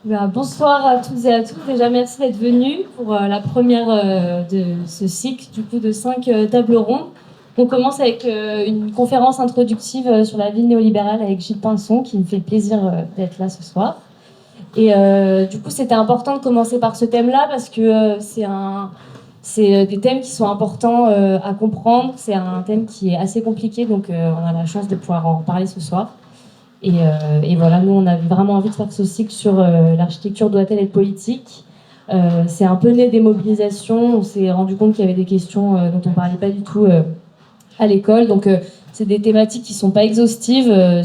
Bonsoir à toutes et à tous. Déjà, merci d'être venus pour la première de ce cycle, du coup, de 5 tables rondes. On commence avec une conférence introductive sur la ville néolibérale avec Gilles Pinson, qui me fait plaisir d'être là ce soir. Et du coup, c'était important de commencer par ce thème-là parce que c'est des thèmes qui sont importants à comprendre. C'est un thème qui est assez compliqué, donc on a la chance de pouvoir en parler ce soir. Et voilà, nous, on avait vraiment envie de faire ce cycle sur l'architecture doit-elle être politique. C'est un peu né des mobilisations. On s'est rendu compte qu'il y avait des questions dont on ne parlait pas du tout à l'école. Donc, c'est des thématiques qui ne sont pas exhaustives. On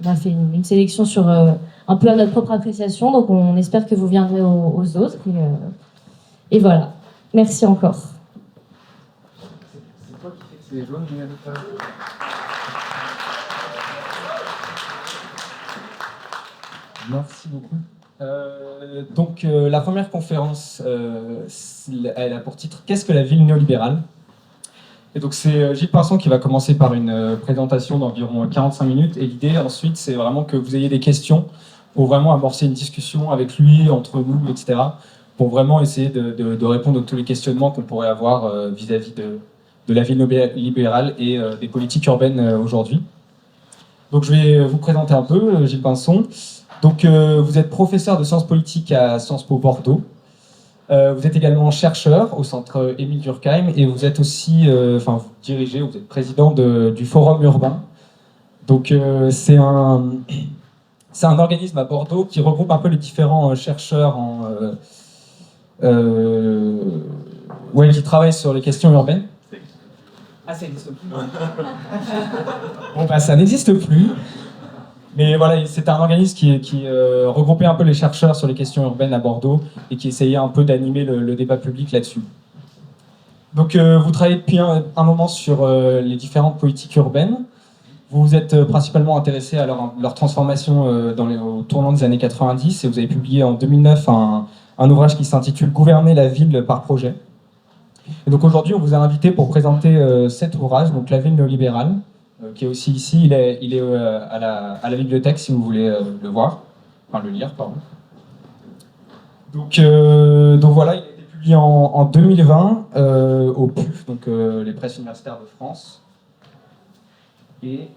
a fait une sélection sur un peu à notre propre appréciation. Donc, on espère que vous viendrez aux autres. Et voilà. Merci encore. C'est toi qui fais que c'est jaune, Merci beaucoup. La première conférence, elle a pour titre « Qu'est-ce que la ville néolibérale ?» Et donc c'est Gilles Pinson qui va commencer par une présentation d'environ 45 minutes. Et l'idée ensuite, c'est vraiment que vous ayez des questions pour vraiment amorcer une discussion avec lui, entre nous, etc. Pour vraiment essayer de répondre à tous les questionnements qu'on pourrait avoir vis-à-vis de la ville néolibérale et des politiques urbaines aujourd'hui. Donc je vais vous présenter un peu, Gilles Pinson. Donc, vous êtes professeur de sciences politiques à Sciences Po Bordeaux. Vous êtes également chercheur au centre Émile Durkheim et vous êtes aussi, vous dirigez, vous êtes président du Forum Urbain. Donc, c'est un organisme à Bordeaux qui regroupe un peu les différents chercheurs qui travaillent sur les questions urbaines. Ah, ça n'existe plus. Bon, ça n'existe plus. Mais voilà, c'est un organisme qui regroupait un peu les chercheurs sur les questions urbaines à Bordeaux et qui essayait un peu d'animer le débat public là-dessus. Donc vous travaillez depuis un moment sur les différentes politiques urbaines. Vous vous êtes principalement intéressé à leur transformation au tournant des années 90 et vous avez publié en 2009 un ouvrage qui s'intitule « Gouverner la ville par projet ». Et donc aujourd'hui, on vous a invité pour présenter cet ouvrage, donc « La ville néolibérale », qui est aussi ici, il est à la bibliothèque si vous voulez le voir, enfin le lire, pardon. Donc voilà, il a été publié en 2020 au PUF, donc les presses universitaires de France. Et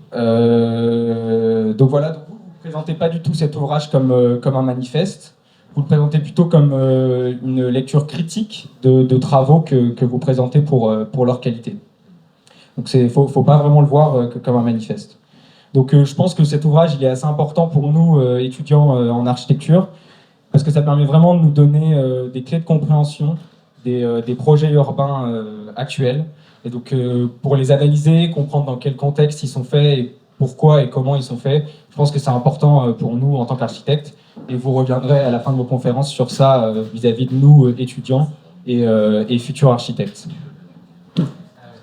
donc voilà, donc vous ne présentez pas du tout cet ouvrage comme un manifeste, vous le présentez plutôt comme une lecture critique de travaux que vous présentez pour leur qualité. Donc il ne faut pas vraiment le voir comme un manifeste. Donc je pense que cet ouvrage il est assez important pour nous, étudiants en architecture, parce que ça permet vraiment de nous donner des clés de compréhension des projets urbains actuels. Et donc pour les analyser, comprendre dans quel contexte ils sont faits, et pourquoi et comment ils sont faits, je pense que c'est important pour nous en tant qu'architectes. Et vous reviendrez à la fin de vos conférences sur ça vis-à-vis de nous, étudiants et futurs architectes.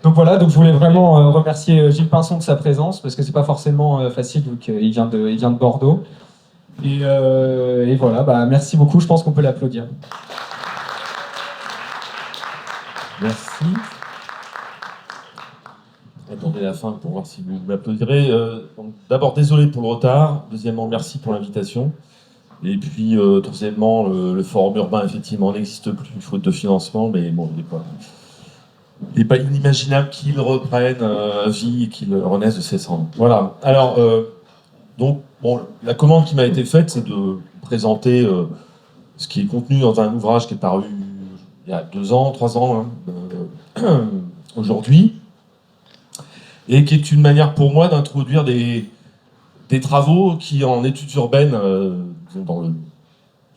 Donc voilà, donc je voulais vraiment remercier Gilles Pinson de sa présence, parce que c'est pas forcément facile, donc il vient de Bordeaux. Et voilà, merci beaucoup, je pense qu'on peut l'applaudir. Merci. Attendez la fin pour voir si vous m'applaudirez. D'abord, désolé pour le retard. Deuxièmement, merci pour l'invitation. Et puis, troisièmement, le forum urbain, effectivement, n'existe plus, faute de financement, mais bon, il n'est pas inimaginable qu'il reprenne vie et qu'il renaisse de ses cendres. Voilà. Alors, la commande qui m'a été faite, c'est de présenter ce qui est contenu dans un ouvrage qui est paru il y a 2 ans, 3 ans, aujourd'hui, et qui est une manière pour moi d'introduire des travaux qui, en études urbaines, dans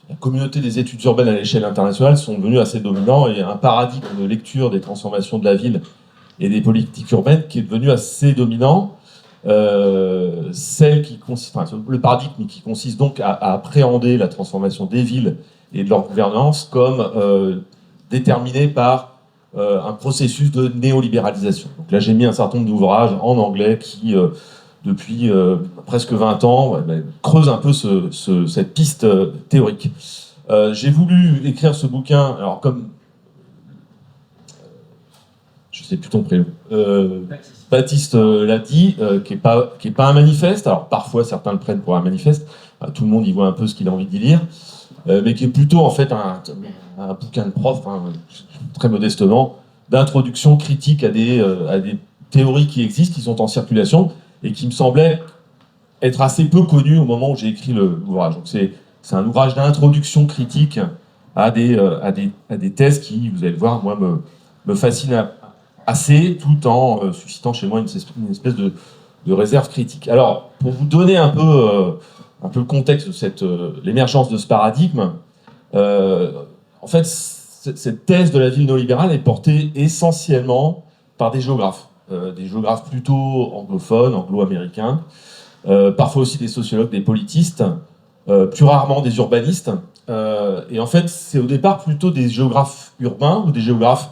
la communauté des études urbaines à l'échelle internationale, sont devenus assez dominants, et un paradigme de lecture des transformations de la ville et des politiques urbaines qui est devenu assez dominant, le paradigme qui consiste donc à appréhender la transformation des villes et de leur gouvernance comme déterminé par un processus de néolibéralisation. Donc là, j'ai mis un certain nombre d'ouvrages en anglais qui, depuis presque 20 ans, creusent un peu cette piste théorique. J'ai voulu écrire ce bouquin, alors comme je sais plus ton prénom. Baptiste l'a dit, qui est pas un manifeste. Alors parfois certains le prennent pour un manifeste. Tout le monde y voit un peu ce qu'il a envie d'y lire, mais qui est plutôt en fait un bouquin de prof, très modestement, d'introduction critique à des théories qui existent, qui sont en circulation et qui me semblaient être assez peu connues au moment où j'ai écrit l'ouvrage. Donc c'est un ouvrage d'introduction critique à des thèses qui, vous allez le voir, moi me fascinent assez, tout en suscitant chez moi une espèce de réserve critique. Alors, pour vous donner un peu le contexte de l'émergence de ce paradigme, en fait, cette thèse de la ville néolibérale est portée essentiellement par des géographes plutôt anglophones, anglo-américains, parfois aussi des sociologues, des politistes, plus rarement des urbanistes. Et en fait, c'est au départ plutôt des géographes urbains ou des géographes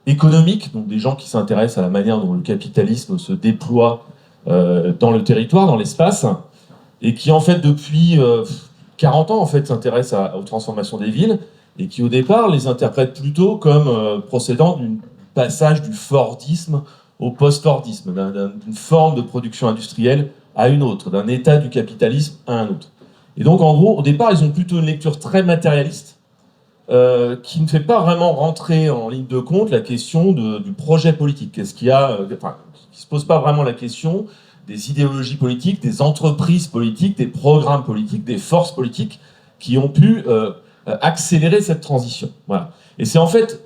économiques, donc des gens qui s'intéressent à la manière dont le capitalisme se déploie dans le territoire, dans l'espace, et qui en fait depuis 40 ans en fait s'intéressent aux transformations des villes, et qui au départ les interprètent plutôt comme procédant d'un passage du Fordisme au post-Fordisme, d'une forme de production industrielle à une autre, d'un état du capitalisme à un autre. Et donc en gros, au départ, ils ont plutôt une lecture très matérialiste, qui ne fait pas vraiment rentrer en ligne de compte la question du projet politique. Qu'est-ce qu'il y a, qui se pose pas vraiment la question des idéologies politiques, des entreprises politiques, des programmes politiques, des forces politiques qui ont pu accélérer cette transition. Voilà. Et c'est en fait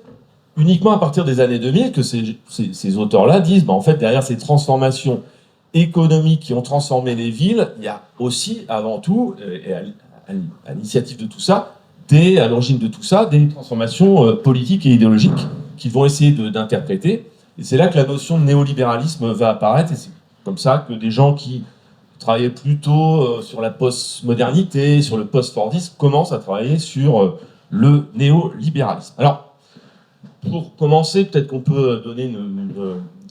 uniquement à partir des années 2000 que ces auteurs-là disent, en fait, derrière ces transformations économiques qui ont transformé les villes, il y a aussi, avant tout, et à l'initiative de tout ça, à l'origine de tout ça, des transformations politiques et idéologiques qu'ils vont essayer d'interpréter. Et c'est là que la notion de néolibéralisme va apparaître, et c'est comme ça que des gens qui travaillaient plutôt sur la post-modernité, sur le post-fordisme, commencent à travailler sur le néolibéralisme. Alors, pour commencer, peut-être qu'on peut donner une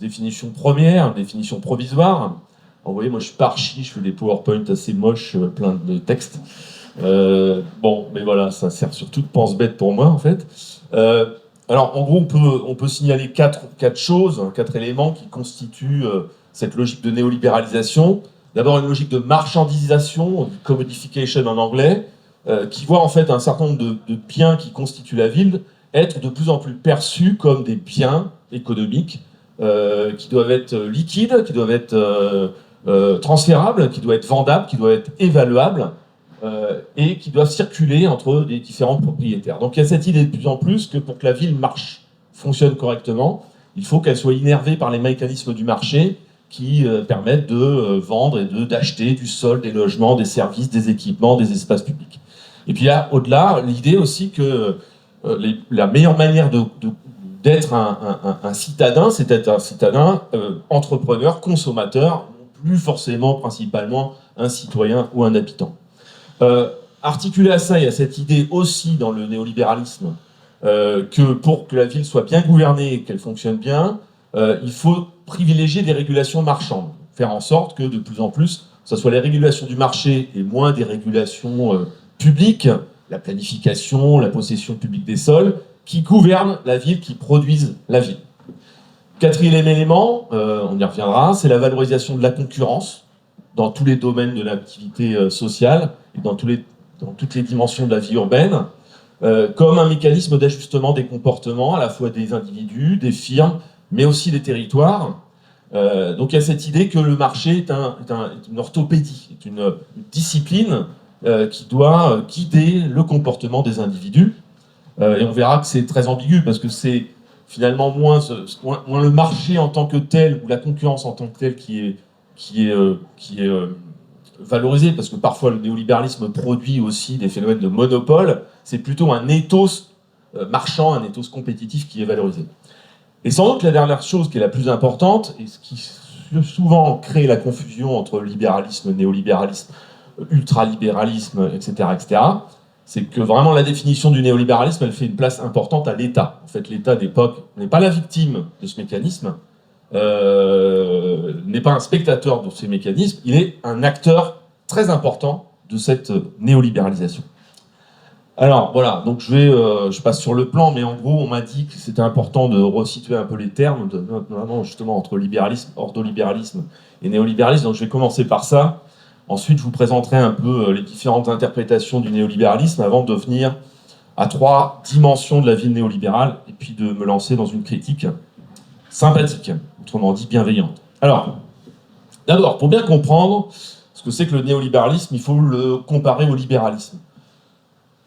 définition première, une définition provisoire. Alors, vous voyez, moi je suis pas archi, je fais des PowerPoint assez moches, plein de textes. Bon, mais voilà, ça sert surtout de pense-bête pour moi, en fait. Alors, en gros, on peut signaler quatre choses, quatre éléments qui constituent cette logique de néolibéralisation. D'abord, une logique de marchandisation, commodification en anglais, qui voit en fait un certain nombre de biens qui constituent la ville être de plus en plus perçus comme des biens économiques qui doivent être liquides, qui doivent être transférables, qui doivent être vendables, qui doivent être évaluables, et qui doivent circuler entre les différents propriétaires. Donc il y a cette idée de plus en plus que pour que la ville fonctionne correctement, il faut qu'elle soit innervée par les mécanismes du marché qui permettent de vendre et d'acheter du sol, des logements, des services, des équipements, des espaces publics. Et puis là, au-delà, l'idée aussi que la meilleure manière d'être un citadin, c'est d'être un citadin entrepreneur, consommateur, plus forcément, principalement, un citoyen ou un habitant. Articulé à ça, il y a cette idée aussi dans le néolibéralisme que pour que la ville soit bien gouvernée et qu'elle fonctionne bien, il faut privilégier des régulations marchandes, faire en sorte que de plus en plus, ce soit les régulations du marché et moins des régulations publiques, la planification, la possession publique des sols, qui gouvernent la ville, qui produisent la ville. Quatrième élément, on y reviendra, c'est la valorisation de la concurrence dans tous les domaines de l'activité sociale et dans toutes les dimensions de la vie urbaine, comme un mécanisme d'ajustement des comportements, à la fois des individus, des firmes, mais aussi des territoires. Donc il y a cette idée que le marché est une orthopédie, est une discipline qui doit guider le comportement des individus. Et on verra que c'est très ambigu, parce que c'est finalement moins le marché en tant que tel, ou la concurrence en tant que telle qui est valorisé, parce que parfois le néolibéralisme produit aussi des phénomènes de monopole. C'est plutôt un ethos marchand, un ethos compétitif qui est valorisé. Et sans doute la dernière chose qui est la plus importante, et ce qui souvent crée la confusion entre libéralisme, néolibéralisme, ultralibéralisme, etc., c'est que vraiment la définition du néolibéralisme, elle fait une place importante à l'État. En fait, l'État d'époque n'est pas la victime de ce mécanisme, n'est pas un spectateur de ces mécanismes, il est un acteur très important de cette néolibéralisation. Alors voilà, donc je passe sur le plan, mais en gros, on m'a dit que c'était important de resituer un peu les termes, notamment justement entre libéralisme, ordolibéralisme et néolibéralisme. Donc je vais commencer par ça. Ensuite, je vous présenterai un peu les différentes interprétations du néolibéralisme avant de venir à 3 dimensions de la vie néolibérale et puis de me lancer dans une critique sympathique, autrement dit bienveillante. Alors, d'abord, pour bien comprendre ce que c'est que le néolibéralisme, il faut le comparer au libéralisme.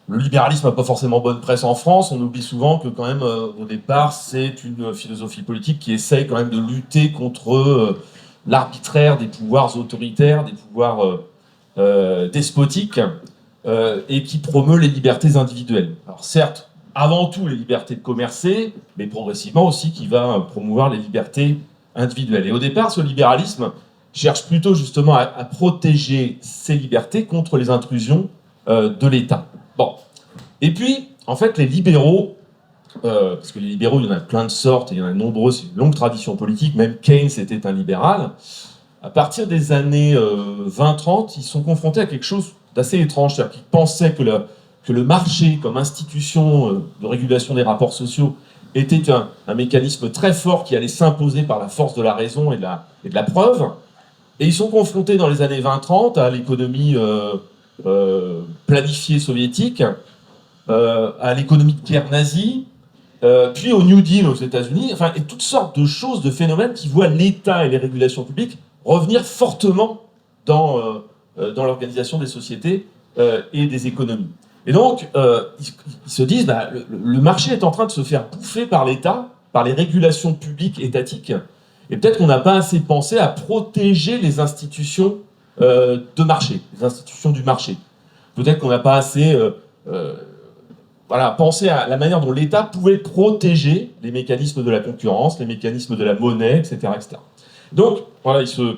Le libéralisme n'a pas forcément bonne presse en France. On oublie souvent que quand même, au départ, c'est une philosophie politique qui essaye quand même de lutter contre l'arbitraire des pouvoirs autoritaires, des pouvoirs despotiques, et qui promeut les libertés individuelles. Alors certes, avant tout les libertés de commercer, mais progressivement aussi qui va promouvoir les libertés individuelles. Et au départ, ce libéralisme cherche plutôt justement à protéger ces libertés contre les intrusions de l'État. Bon. Et puis, en fait, les libéraux, parce que les libéraux, il y en a plein de sortes, et il y en a nombreux, c'est une longue tradition politique, même Keynes était un libéral, à partir des années 20-30, ils sont confrontés à quelque chose d'assez étrange, c'est-à-dire qu'ils pensaient que le marché, comme institution de régulation des rapports sociaux, était un mécanisme très fort qui allait s'imposer par la force de la raison et de la preuve, et ils sont confrontés dans les années 20-30 à l'économie planifiée soviétique, à l'économie de guerre nazie, puis au New Deal aux États-Unis, enfin, et toutes sortes de choses, de phénomènes qui voient l'État et les régulations publiques revenir fortement dans l'organisation des sociétés et des économies. Et donc, ils se disent, bah, le marché est en train de se faire bouffer par l'État, par les régulations publiques étatiques, et peut-être qu'on n'a pas assez pensé à protéger les institutions de marché, les institutions du marché. Peut-être qu'on n'a pas assez pensé à la manière dont l'État pouvait protéger les mécanismes de la concurrence, les mécanismes de la monnaie, etc. etc. Donc, voilà, ils se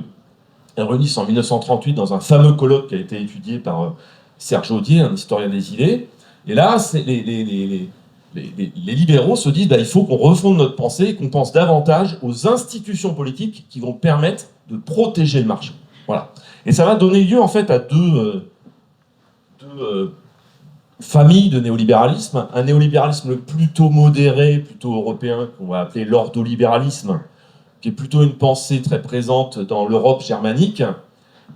réunissent en 1938 dans un fameux colloque qui a été étudié par Serge Audier, un historien des idées. Et là, les libéraux se disent, bah, il faut qu'on refonde notre pensée et qu'on pense davantage aux institutions politiques qui vont permettre de protéger le marché. Voilà. Et ça va donner lieu, en fait, à deux familles de néolibéralisme. Un néolibéralisme plutôt modéré, plutôt européen, qu'on va appeler l'ordolibéralisme, qui est plutôt une pensée très présente dans l'Europe germanique,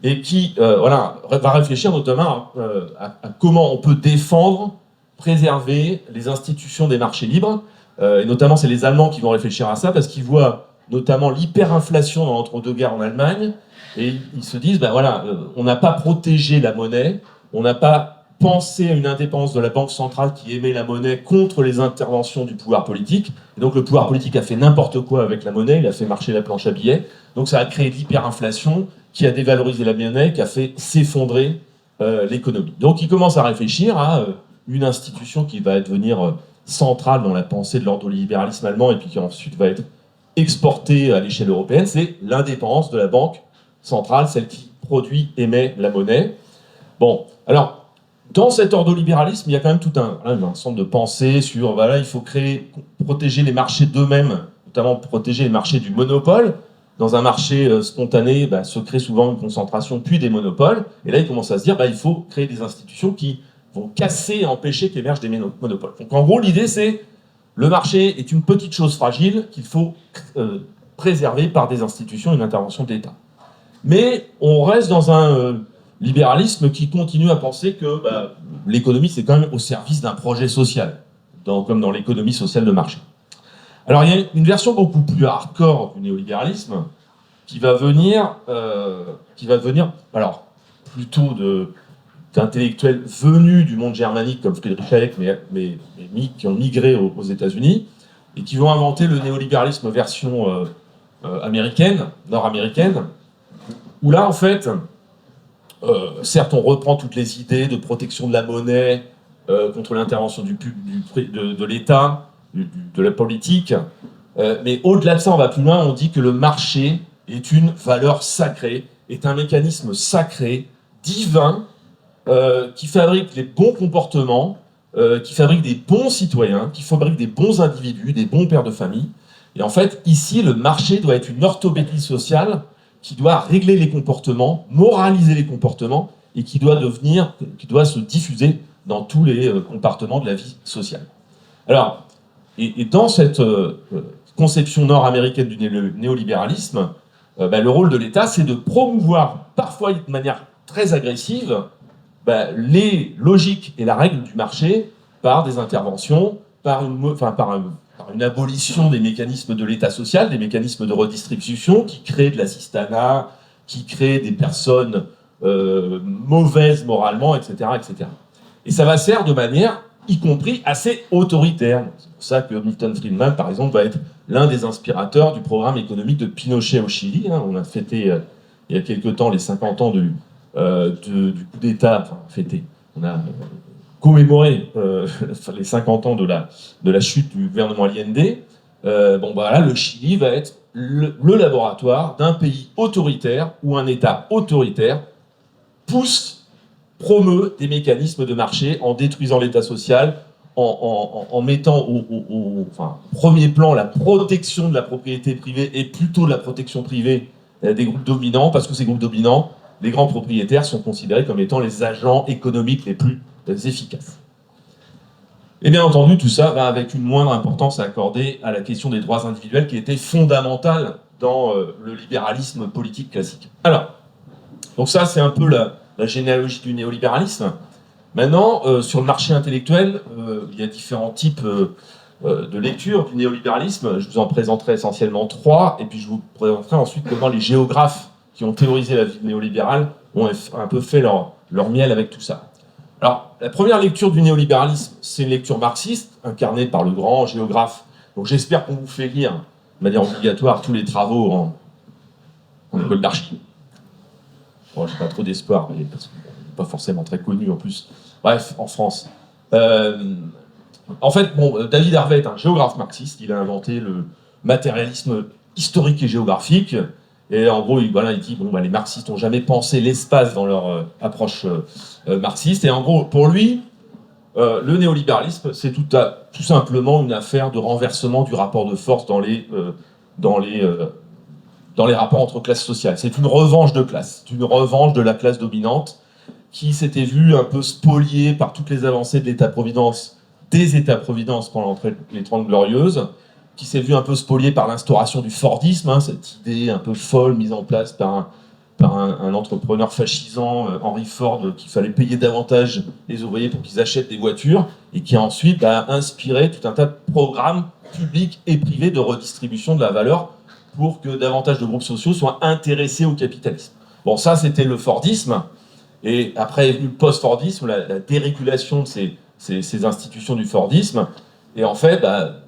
et qui va réfléchir notamment à comment on peut défendre, préserver les institutions des marchés libres. Et notamment, c'est les Allemands qui vont réfléchir à ça, parce qu'ils voient notamment l'hyperinflation dans l'entre-deux-guerres en Allemagne, et ils se disent, ben voilà, on n'a pas protégé la monnaie, on n'a pas pensé à une indépendance de la banque centrale qui émet la monnaie contre les interventions du pouvoir politique. Et donc le pouvoir politique a fait n'importe quoi avec la monnaie, il a fait marcher la planche à billets. Donc ça a créé de l'hyperinflation qui a dévalorisé la monnaie, qui a fait s'effondrer l'économie. Donc il commence à réfléchir à une institution qui va devenir centrale dans la pensée de l'ordolibéralisme allemand et puis qui ensuite va être exportée à l'échelle européenne, c'est l'indépendance de la banque centrale, celle qui produit, émet la monnaie. Bon, alors, dans cet ordolibéralisme, il y a quand même tout un ensemble de pensées sur, voilà, il faut protéger les marchés d'eux-mêmes, notamment protéger les marchés du monopole. Dans un marché spontané, se crée souvent une concentration, puis des monopoles. Et là, il commence à se dire, il faut créer des institutions qui vont casser et empêcher qu'émergent des monopoles. Donc en gros, l'idée, c'est le marché est une petite chose fragile qu'il faut préserver par des institutions et une intervention de l'État. Mais on reste dans un libéralisme qui continue à penser que l'économie, c'est quand même au service d'un projet social, comme dans l'économie sociale de marché. Alors, il y a une version beaucoup plus hardcore du néolibéralisme qui va venir alors, plutôt d'intellectuels venus du monde germanique, comme Friedrich Hayek, mais qui ont migré aux États-Unis, et qui vont inventer le néolibéralisme version américaine, nord-américaine, où là, en fait, certes, on reprend toutes les idées de protection de la monnaie contre l'intervention de l'État, de la politique, mais au-delà de ça, on va plus loin, on dit que le marché est une valeur sacrée, est un mécanisme sacré, divin, qui fabrique les bons comportements, qui fabrique des bons citoyens, qui fabrique des bons individus, des bons pères de famille. Et en fait, ici, le marché doit être une orthobédie sociale qui doit régler les comportements, moraliser les comportements, et qui doit se diffuser dans tous les compartiments de la vie sociale. Alors, et dans cette conception nord-américaine du néolibéralisme, le rôle de l'État, c'est de promouvoir, parfois de manière très agressive, les logiques et la règle du marché par des interventions, par une abolition des mécanismes de l'État social, des mécanismes de redistribution qui créent de l'assistanat, qui créent des personnes mauvaises moralement, etc., etc. Et ça va se faire de manière, y compris, assez autoritaire. C'est pour ça que Milton Friedman, par exemple, va être l'un des inspirateurs du programme économique de Pinochet au Chili. On a fêté, il y a quelque temps, les 50 ans du coup d'État, on a commémoré les 50 ans de la chute du gouvernement Allende. Le Chili va être le laboratoire d'un pays autoritaire où un État autoritaire promeut des mécanismes de marché en détruisant l'État social, en mettant au premier plan la protection de la propriété privée et plutôt de la protection privée des groupes dominants, parce que ces groupes dominants, les grands propriétaires, sont considérés comme étant les agents économiques les plus efficaces. Et bien entendu, tout ça va avec une moindre importance à accorder à la question des droits individuels qui était fondamentale dans le libéralisme politique classique. Alors, donc ça c'est un peu la généalogie du néolibéralisme. Maintenant, sur le marché intellectuel, il y a différents types de lecture du néolibéralisme. Je vous en présenterai essentiellement 3, et puis je vous présenterai ensuite comment les géographes qui ont théorisé la vie néolibérale ont un peu fait leur miel avec tout ça. Alors, la première lecture du néolibéralisme, c'est une lecture marxiste, incarnée par le grand géographe. Donc j'espère qu'on vous fait lire de manière obligatoire tous les travaux en école d'archi. Bon, j'ai pas trop d'espoir, mais parce qu'il n'est pas forcément très connu en plus. Bref, en France. David Harvey est un géographe marxiste. Il a inventé le matérialisme historique et géographique. Et en gros, il dit les marxistes n'ont jamais pensé l'espace dans leur approche marxiste. Et en gros, pour lui, le néolibéralisme, c'est tout simplement une affaire de renversement du rapport de force dans les rapports entre classes sociales. C'est une revanche de classe, c'est une revanche de la classe dominante qui s'était vue un peu spoliée par toutes les avancées de l'État-providence, des États-providence pendant les 30 Glorieuses, qui s'est vue un peu spoliée par l'instauration du Fordisme, cette idée un peu folle mise en place par un entrepreneur fascisant, Henry Ford, qu'il fallait payer davantage les ouvriers pour qu'ils achètent des voitures, et qui a ensuite inspiré tout un tas de programmes publics et privés de redistribution de la valeur pour que davantage de groupes sociaux soient intéressés au capitalisme. Bon, ça, c'était le Fordisme, et après est venu le post-Fordisme, la dérégulation de ces institutions du Fordisme, et en fait,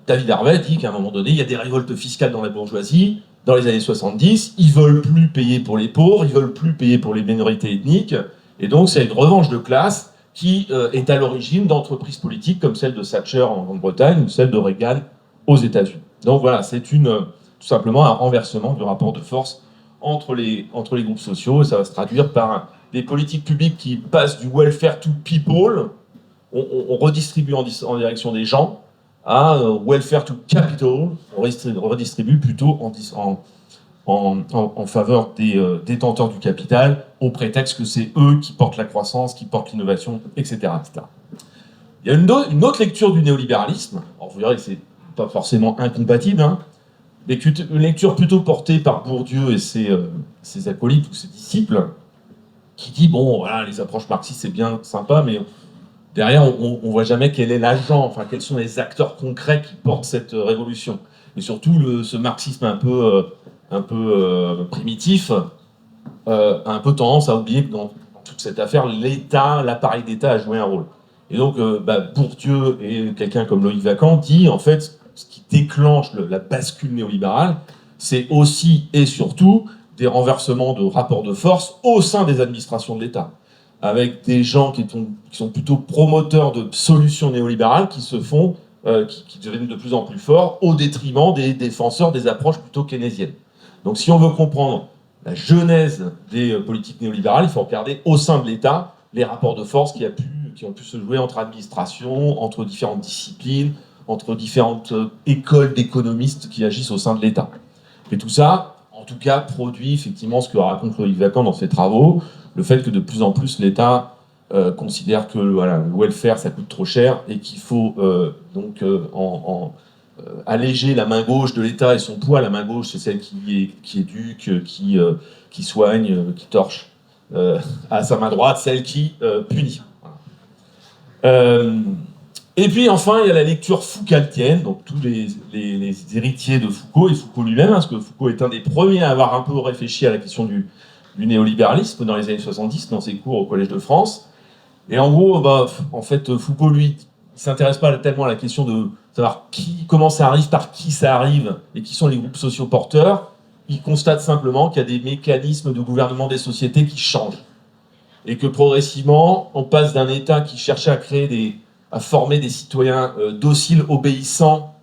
David Harvey dit qu'à un moment donné, il y a des révoltes fiscales dans la bourgeoisie, dans les années 70, ils veulent plus payer pour les pauvres, ils veulent plus payer pour les minorités ethniques, et donc c'est une revanche de classe qui est à l'origine d'entreprises politiques comme celle de Thatcher en Grande-Bretagne ou celle de Reagan aux États-Unis. Donc voilà, c'est tout simplement un renversement du rapport de force entre les groupes sociaux, et ça va se traduire par des politiques publiques qui passent du welfare to people, on redistribue en direction des gens, à welfare to capital, on redistribue plutôt en faveur des détenteurs du capital, au prétexte que c'est eux qui portent la croissance, qui portent l'innovation, etc., etc. Il y a une autre lecture du néolibéralisme, alors vous verrez que c'est pas forcément incompatible, mais une lecture plutôt portée par Bourdieu et ses acolytes ou ses disciples, qui dit, les approches marxistes c'est bien sympa, mais derrière, on ne voit jamais quel est l'agent, quels sont les acteurs concrets qui portent cette révolution. Et surtout, ce marxisme un peu primitif a un peu tendance à oublier que dans toute cette affaire, l'appareil d'État a joué un rôle. Et donc, Bourdieu et quelqu'un comme Loïc Vacan dit, en fait, ce qui déclenche la bascule néolibérale, c'est aussi et surtout des renversements de rapports de force au sein des administrations de l'État, avec des gens qui sont plutôt promoteurs de solutions néolibérales qui deviennent de plus en plus forts au détriment des défenseurs des approches plutôt keynésiennes. Donc si on veut comprendre la genèse des politiques néolibérales, il faut regarder au sein de l'État les rapports de force qui ont pu se jouer entre administrations, entre différentes disciplines, entre différentes écoles d'économistes qui agissent au sein de l'État. Et tout ça, en tout cas, produit effectivement ce que raconte Loïc Vacan dans ses travaux, le fait que de plus en plus l'État considère que voilà, le welfare ça coûte trop cher et qu'il faut alléger la main gauche de l'État et son poids. La main gauche, c'est celle qui éduque, qui soigne, qui torche. À sa main droite, celle qui punit. Et puis enfin, il y a la lecture foucaultienne, donc tous les héritiers de Foucault, et Foucault lui-même, parce que Foucault est un des premiers à avoir un peu réfléchi à la question du néolibéralisme dans les années 70, dans ses cours au Collège de France. Et en gros, en fait, Foucault, lui, ne s'intéresse pas tellement à la question de savoir comment ça arrive, par qui ça arrive, et qui sont les groupes sociaux porteurs. Il constate simplement qu'il y a des mécanismes de gouvernement des sociétés qui changent. Et que progressivement, on passe d'un État qui cherchait à former des citoyens dociles, obéissants,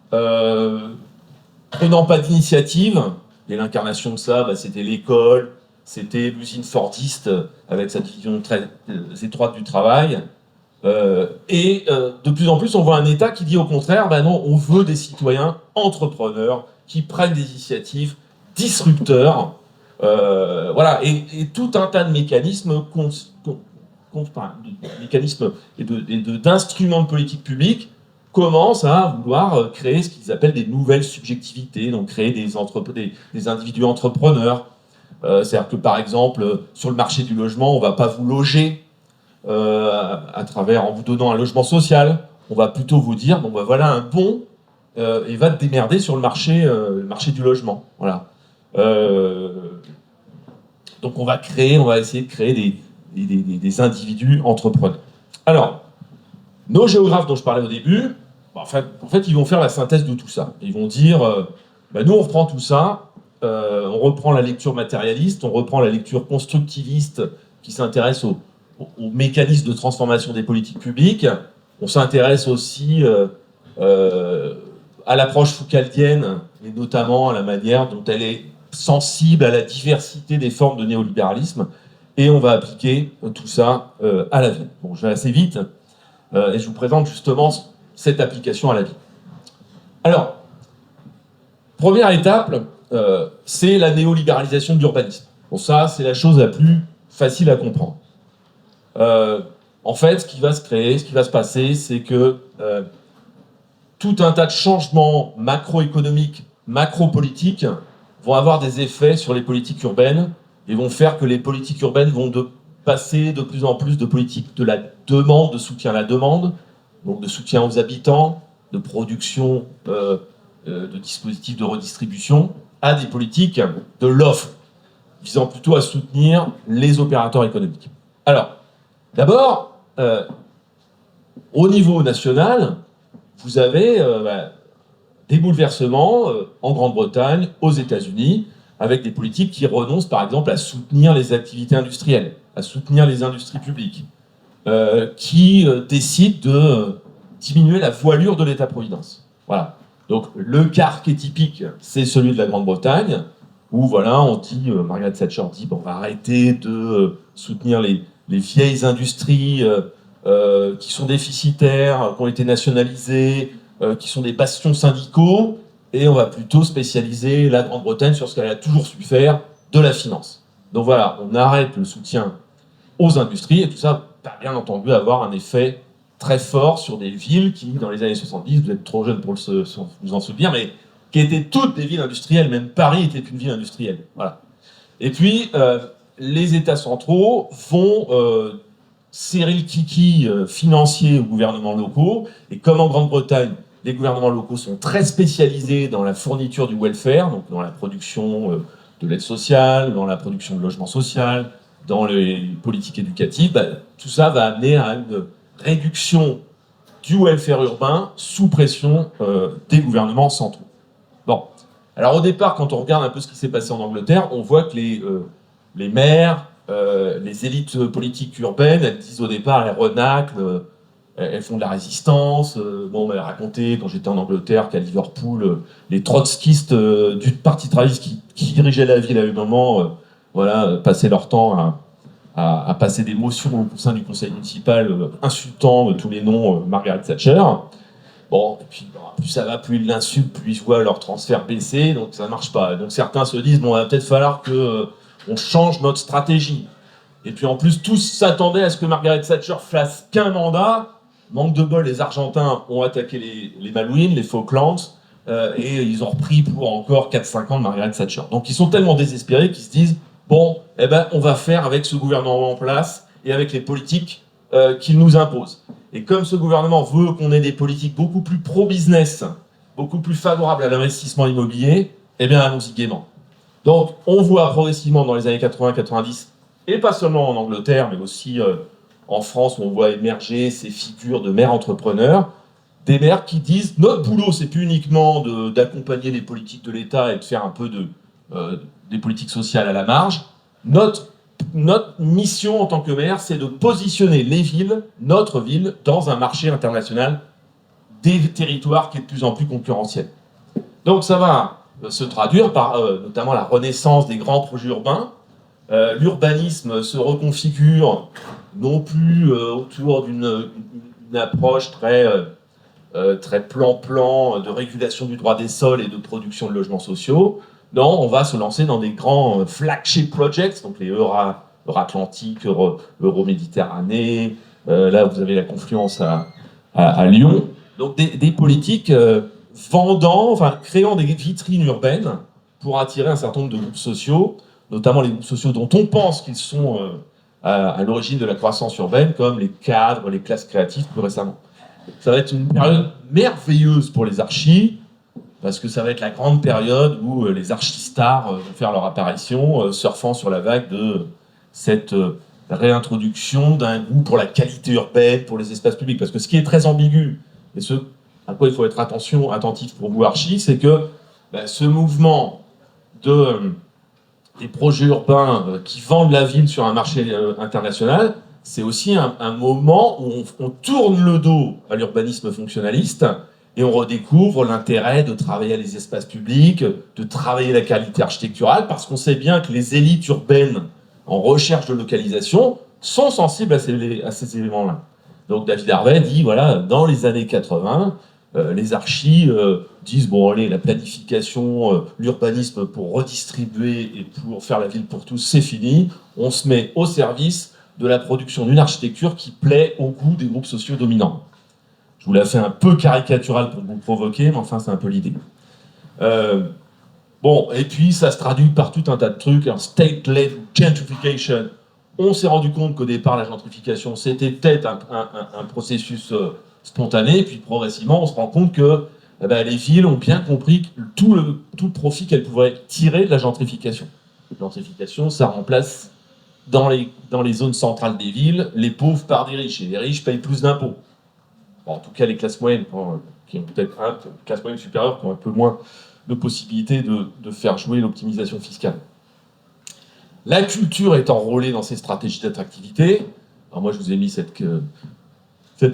prenant pas d'initiative. Et l'incarnation de ça, c'était l'école, c'était l'usine fordiste avec sa division très étroite du travail. De plus en plus, on voit un État qui dit au contraire, non, on veut des citoyens entrepreneurs qui prennent des initiatives, disrupteurs, voilà, et tout un tas de mécanismes, d'instruments de politique publique commencent à vouloir créer ce qu'ils appellent des nouvelles subjectivités, donc créer des individus entrepreneurs. C'est-à-dire que par exemple, sur le marché du logement, on ne va pas vous loger en vous donnant un logement social. On va plutôt vous dire, voilà un bon, et va te démerder sur le marché du logement. Voilà. Donc on va essayer de créer des individus entrepreneurs. Alors, nos géographes dont je parlais au début, en fait, ils vont faire la synthèse de tout ça. Ils vont dire, nous on reprend tout ça, on reprend la lecture matérialiste, on reprend la lecture constructiviste qui s'intéresse aux mécanismes de transformation des politiques publiques, on s'intéresse aussi à l'approche foucaultienne, et notamment à la manière dont elle est sensible à la diversité des formes de néolibéralisme, et on va appliquer tout ça à la vie. Bon, je vais assez vite, et je vous présente justement cette application à la vie. Alors, première étape, c'est la néolibéralisation de l'urbanisme. Bon, ça, c'est la chose la plus facile à comprendre. En fait, ce qui va se passer, c'est que tout un tas de changements macroéconomiques, macro-politiques vont avoir des effets sur les politiques urbaines et vont faire que les politiques urbaines vont passer de plus en plus de politiques de la demande, de soutien à la demande, donc de soutien aux habitants, de production de dispositifs de redistribution, à des politiques de l'offre, visant plutôt à soutenir les opérateurs économiques. Alors, d'abord, au niveau national, vous avez des bouleversements en Grande-Bretagne, aux États-Unis, avec des politiques qui renoncent par exemple à soutenir les activités industrielles, à soutenir les industries publiques, qui décident de diminuer la voilure de l'État-providence. Voilà. Donc le cas archétypique, c'est celui de la Grande-Bretagne, où voilà, on dit, Margaret Thatcher dit, on va arrêter de soutenir les vieilles industries qui sont déficitaires, qui ont été nationalisées, qui sont des bastions syndicaux, et on va plutôt spécialiser la Grande-Bretagne sur ce qu'elle a toujours su faire, de la finance. Donc voilà, on arrête le soutien aux industries, et tout ça va bien entendu avoir un effet très fort sur des villes qui, dans les années 70, vous êtes trop jeune pour vous en souvenir, mais qui étaient toutes des villes industrielles, même Paris était une ville industrielle. Voilà. Et puis, les États centraux vont serrer le kiki financier aux gouvernements locaux, et comme en Grande-Bretagne, les gouvernements locaux sont très spécialisés dans la fourniture du welfare, donc dans la production de l'aide sociale, dans la production de logement social, dans les politiques éducatives, tout ça va amener à une réduction du welfare urbain sous pression des gouvernements centraux. Bon, alors au départ, quand on regarde un peu ce qui s'est passé en Angleterre, on voit que les maires, les élites politiques urbaines, elles disent au départ, elles renaclent, elles font de la résistance. On m'avait raconté, quand j'étais en Angleterre, qu'à Liverpool, les trotskistes du Parti travailliste qui dirigeaient la ville à un moment, passaient leur temps à passer des motions au sein du conseil municipal insultant tous les noms Margaret Thatcher. Bon, et puis plus ça va, plus ils l'insultent, plus ils voient leur transfert baisser, donc ça ne marche pas. Donc certains se disent, il va peut-être falloir qu'on change notre stratégie. Et puis en plus, tous s'attendaient à ce que Margaret Thatcher fasse qu'un mandat. Manque de bol, les Argentins ont attaqué les Malouines, les Falklands, et ils ont repris pour encore 4-5 ans de Margaret Thatcher. Donc ils sont tellement désespérés qu'ils se disent bon, eh ben, on va faire avec ce gouvernement en place et avec les politiques qu'il nous impose. Et comme ce gouvernement veut qu'on ait des politiques beaucoup plus pro-business, beaucoup plus favorables à l'investissement immobilier, eh bien allons-y gaiement. Donc on voit progressivement dans les années 80-90, et pas seulement en Angleterre, mais aussi en France, où on voit émerger ces figures de maires entrepreneurs, des maires qui disent notre boulot, c'est plus uniquement d'accompagner les politiques de l'État et de faire un peu des politiques sociales à la marge. Notre mission en tant que maire, c'est de positionner les villes, notre ville, dans un marché international des territoires qui est de plus en plus concurrentiel. Donc ça va se traduire par notamment la renaissance des grands projets urbains. L'urbanisme se reconfigure non plus autour d'une approche très plan-plan de régulation du droit des sols et de production de logements sociaux. Non, on va se lancer dans des grands flagship projects, donc les Euro-Atlantique, Euro-Méditerranée. Là, vous avez la confluence à Lyon. Donc des politiques créant des vitrines urbaines pour attirer un certain nombre de groupes sociaux, notamment les groupes sociaux dont on pense qu'ils sont à l'origine de la croissance urbaine, comme les cadres, les classes créatives plus récemment. Ça va être une période merveilleuse pour les archis, parce que ça va être la grande période où les archistars vont faire leur apparition, surfant sur la vague de cette réintroduction d'un goût pour la qualité urbaine, pour les espaces publics. Parce que ce qui est très ambigu, et ce à quoi il faut être attentif pour vous archis, c'est que ce mouvement des projets urbains qui vendent la ville sur un marché international, c'est aussi un moment où on tourne le dos à l'urbanisme fonctionnaliste et on redécouvre l'intérêt de travailler les espaces publics, de travailler la qualité architecturale, parce qu'on sait bien que les élites urbaines en recherche de localisation sont sensibles à ces éléments-là. Donc David Harvey dit, voilà, dans les années 80, les archis disent, bon allez, la planification, l'urbanisme pour redistribuer et pour faire la ville pour tous, c'est fini. On se met au service de la production d'une architecture qui plaît au goût des groupes sociaux dominants. Je vous l'ai fait un peu caricatural pour vous provoquer, mais enfin c'est un peu l'idée. Bon, et puis ça se traduit par tout un tas de trucs. Alors, state-led gentrification, on s'est rendu compte qu'au départ, la gentrification, c'était peut-être un processus spontané, puis progressivement, on se rend compte que les villes ont bien compris tout le profit qu'elles pouvaient tirer de la gentrification. La gentrification, ça remplace dans les zones centrales des villes les pauvres par des riches, et les riches payent plus d'impôts. Bon, en tout cas, les classes moyennes, qui ont peut-être une classe moyenne supérieure, qui ont un peu moins de possibilités de faire jouer l'optimisation fiscale. La culture est enrôlée dans ces stratégies d'attractivité. Alors moi, je vous ai mis cette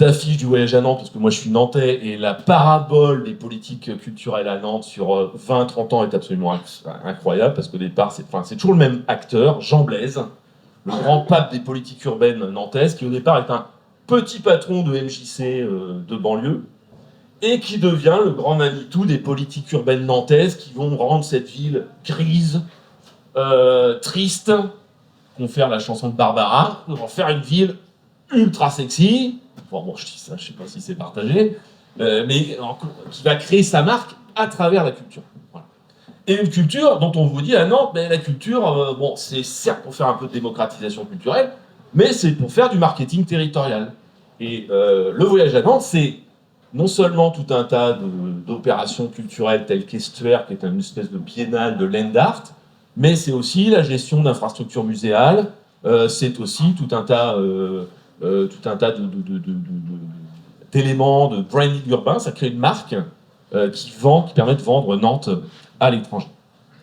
affiche du voyage à Nantes, parce que moi, je suis nantais, et la parabole des politiques culturelles à Nantes sur 20-30 ans est absolument incroyable, parce qu'au départ, c'est toujours le même acteur, Jean Blaise, le grand pape des politiques urbaines nantaises, qui au départ est un petit patron de MJC de banlieue, et qui devient le grand Manitou des politiques urbaines nantaises qui vont rendre cette ville grise, triste, confère la chanson de Barbara, pour en faire une ville ultra sexy. Bon, je dis ça, je ne sais pas si c'est partagé, mais qui va créer sa marque à travers la culture. Voilà. Et une culture dont on vous dit à Nantes, la culture, c'est certes pour faire un peu de démocratisation culturelle, mais c'est pour faire du marketing territorial. Et le voyage à Nantes, c'est non seulement tout un tas d'opérations culturelles telles qu'Estuaire, qui est une espèce de biennale de land art, mais c'est aussi la gestion d'infrastructures muséales, c'est aussi tout un tas d'éléments de branding urbain. Ça crée une marque qui permet de vendre Nantes à l'étranger.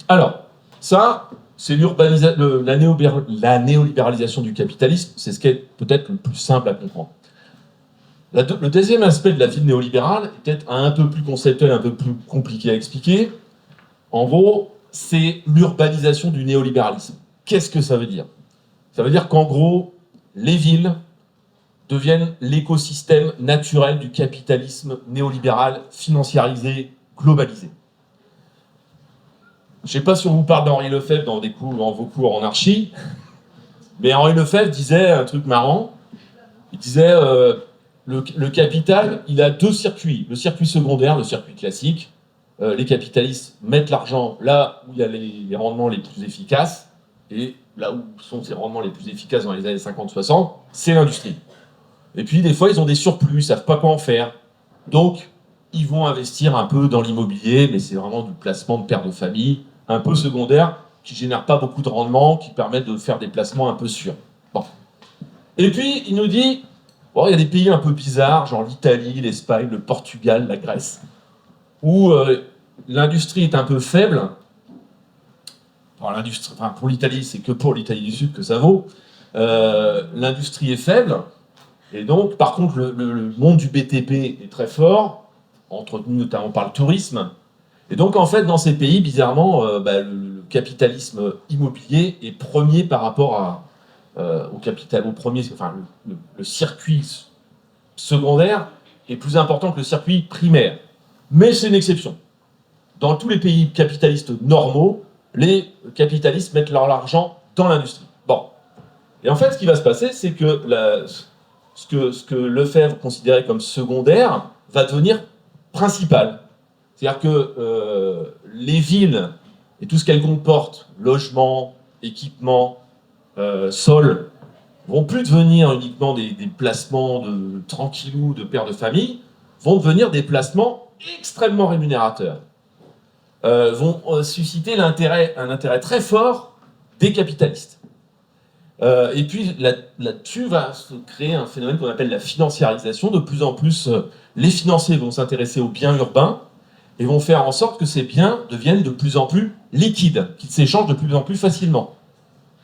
Alors, ça, c'est la néolibéralisation du capitalisme, c'est ce qui est peut-être le plus simple à comprendre. Le deuxième aspect de la ville néolibérale est peut-être un peu plus conceptuel, un peu plus compliqué à expliquer. En gros, c'est l'urbanisation du néolibéralisme. Qu'est-ce que ça veut dire ? Ça veut dire qu'en gros, les villes deviennent l'écosystème naturel du capitalisme néolibéral, financiarisé, globalisé. Je ne sais pas si on vous parle d'Henri Lefebvre dans vos cours en archi. Mais Henri Lefebvre disait un truc marrant. Il disait le capital, il a deux circuits. Le circuit secondaire, le circuit classique. Les capitalistes mettent l'argent là où il y a les rendements les plus efficaces. Et là où sont ces rendements les plus efficaces dans les années 50-60, c'est l'industrie. Et puis des fois, ils ont des surplus, ils ne savent pas quoi en faire. Donc, ils vont investir un peu dans l'immobilier, mais c'est vraiment du placement de père de famille, un peu secondaire, qui ne génère pas beaucoup de rendement, qui permet de faire des placements un peu sûrs. Bon. Et puis, il nous dit, bon, il y a des pays un peu bizarres, genre l'Italie, l'Espagne, le Portugal, la Grèce, où l'industrie est un peu faible. Enfin, pour l'Italie, c'est que pour l'Italie du Sud que ça vaut. L'industrie est faible, et donc, par contre, le monde du BTP est très fort, entretenu notamment par le tourisme. Et donc, en fait, dans ces pays, bizarrement, le capitalisme immobilier est premier par rapport au premier, enfin, le circuit secondaire est plus important que le circuit primaire. Mais c'est une exception. Dans tous les pays capitalistes normaux, les capitalistes mettent leur argent dans l'industrie. Bon. Et en fait, ce qui va se passer, c'est que ce que Lefebvre considérait comme secondaire va devenir principal. C'est-à-dire que les villes et tout ce qu'elles comportent, logements, équipements, sols, vont plus devenir uniquement des placements de tranquillou, de pères de famille, vont devenir des placements extrêmement rémunérateurs. Vont susciter un intérêt très fort des capitalistes. Et puis là-dessus va se créer un phénomène qu'on appelle la financiarisation. De plus en plus, les financiers vont s'intéresser aux biens urbains et vont faire en sorte que ces biens deviennent de plus en plus liquides, qu'ils s'échangent de plus en plus facilement.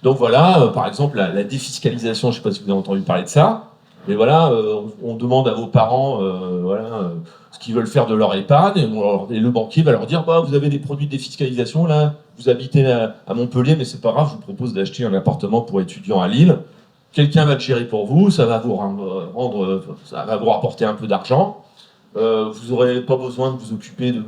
Donc voilà, par exemple, la défiscalisation, je ne sais pas si vous avez entendu parler de ça, mais voilà, on demande à vos parents ce qu'ils veulent faire de leur épargne, et le banquier va leur dire vous avez des produits de défiscalisation, là, vous habitez à Montpellier, mais c'est pas grave, je vous propose d'acheter un appartement pour étudiants à Lille. Quelqu'un va le gérer pour vous, ça va vous ça va vous rapporter un peu d'argent. Vous n'aurez pas besoin de vous occuper du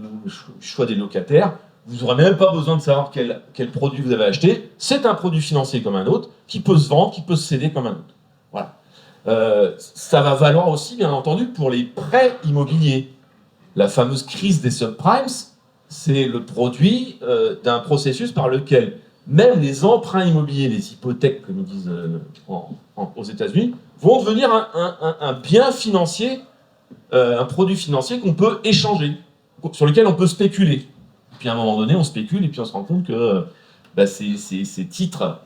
choix des locataires. Vous n'aurez même pas besoin de savoir quel produit vous avez acheté. C'est un produit financier comme un autre, qui peut se vendre, qui peut se céder comme un autre. Voilà. Ça va valoir aussi, bien entendu, pour les prêts immobiliers. La fameuse crise des subprimes, c'est le produit d'un processus par lequel même les emprunts immobiliers, les hypothèques, comme ils disent aux États-Unis, vont devenir un bien financier, un produit financier qu'on peut échanger, sur lequel on peut spéculer. Puis à un moment donné, on spécule et puis on se rend compte que ces titres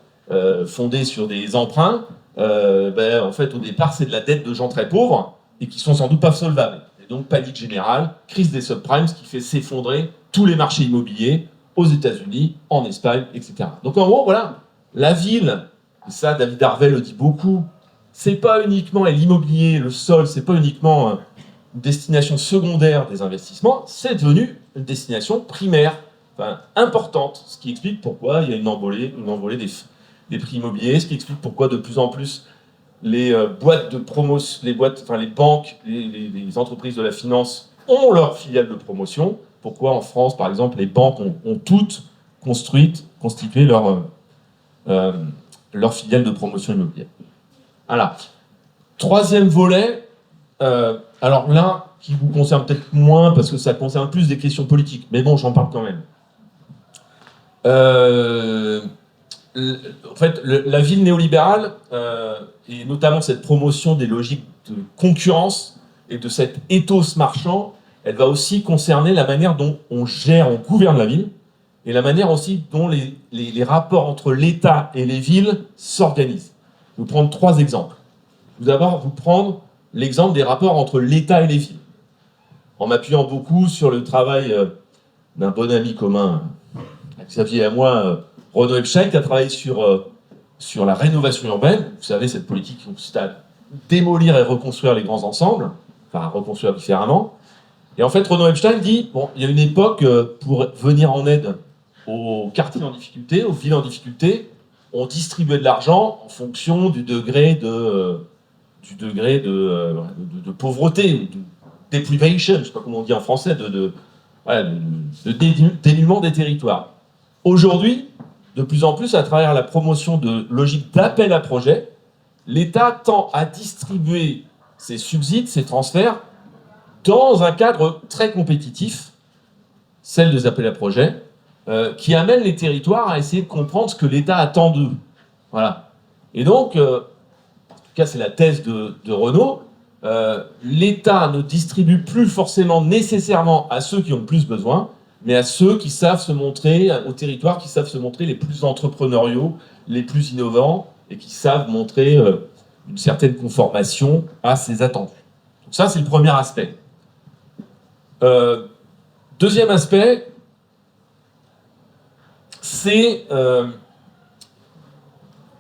fondés sur des emprunts, en fait, au départ, c'est de la dette de gens très pauvres et qui sont sans doute pas solvables. Et donc, panique générale, crise des subprimes qui fait s'effondrer tous les marchés immobiliers aux États-Unis, en Espagne, etc. Donc en gros, voilà, la ville, et ça, David Harvey le dit beaucoup, c'est pas uniquement l'immobilier, le sol, c'est pas uniquement une destination secondaire des investissements, c'est devenu une destination primaire, importante, ce qui explique pourquoi il y a une envolée des prix immobiliers, ce qui explique pourquoi de plus en plus les boîtes de promotion, les banques, les entreprises de la finance ont leur filiale de promotion. Pourquoi en France, par exemple, les banques ont toutes constitué leur filiale de promotion immobilière. Voilà. Troisième volet, alors là, qui vous concerne peut-être moins parce que ça concerne plus des questions politiques, mais bon, j'en parle quand même. En fait, la ville néolibérale, et notamment cette promotion des logiques de concurrence et de cet ethos marchand, elle va aussi concerner la manière dont on gouverne la ville, et la manière aussi dont les rapports entre l'État et les villes s'organisent. Je vais vous prendre 3 exemples. Je vais d'abord vous prendre l'exemple des rapports entre l'État et les villes, en m'appuyant beaucoup sur le travail d'un bon ami commun, Xavier et à moi, Renaud Epstein, qui a travaillé sur la rénovation urbaine. Vous savez, cette politique qui consiste à démolir et reconstruire les grands ensembles, enfin à reconstruire différemment. Et en fait, Renaud Epstein dit, il y a une époque, pour venir en aide aux quartiers en difficulté, aux villes en difficulté, on distribuait de l'argent en fonction du degré de pauvreté, de deprivation, je ne sais pas comment on dit en français, de dénuement des territoires. Aujourd'hui, de plus en plus, à travers la promotion de logiques d'appel à projet, l'État tend à distribuer ses subsides, ses transferts, dans un cadre très compétitif, celle des appels à projets, qui amène les territoires à essayer de comprendre ce que l'État attend d'eux. Voilà. Et donc, en tout cas c'est la thèse de Renaud, l'État ne distribue plus forcément nécessairement à ceux qui ont le plus besoin, mais à ceux qui savent se montrer, aux territoires qui savent se montrer les plus entrepreneuriaux, les plus innovants, et qui savent montrer une certaine conformation à ces attentes. Donc ça, c'est le premier aspect. Deuxième aspect, c'est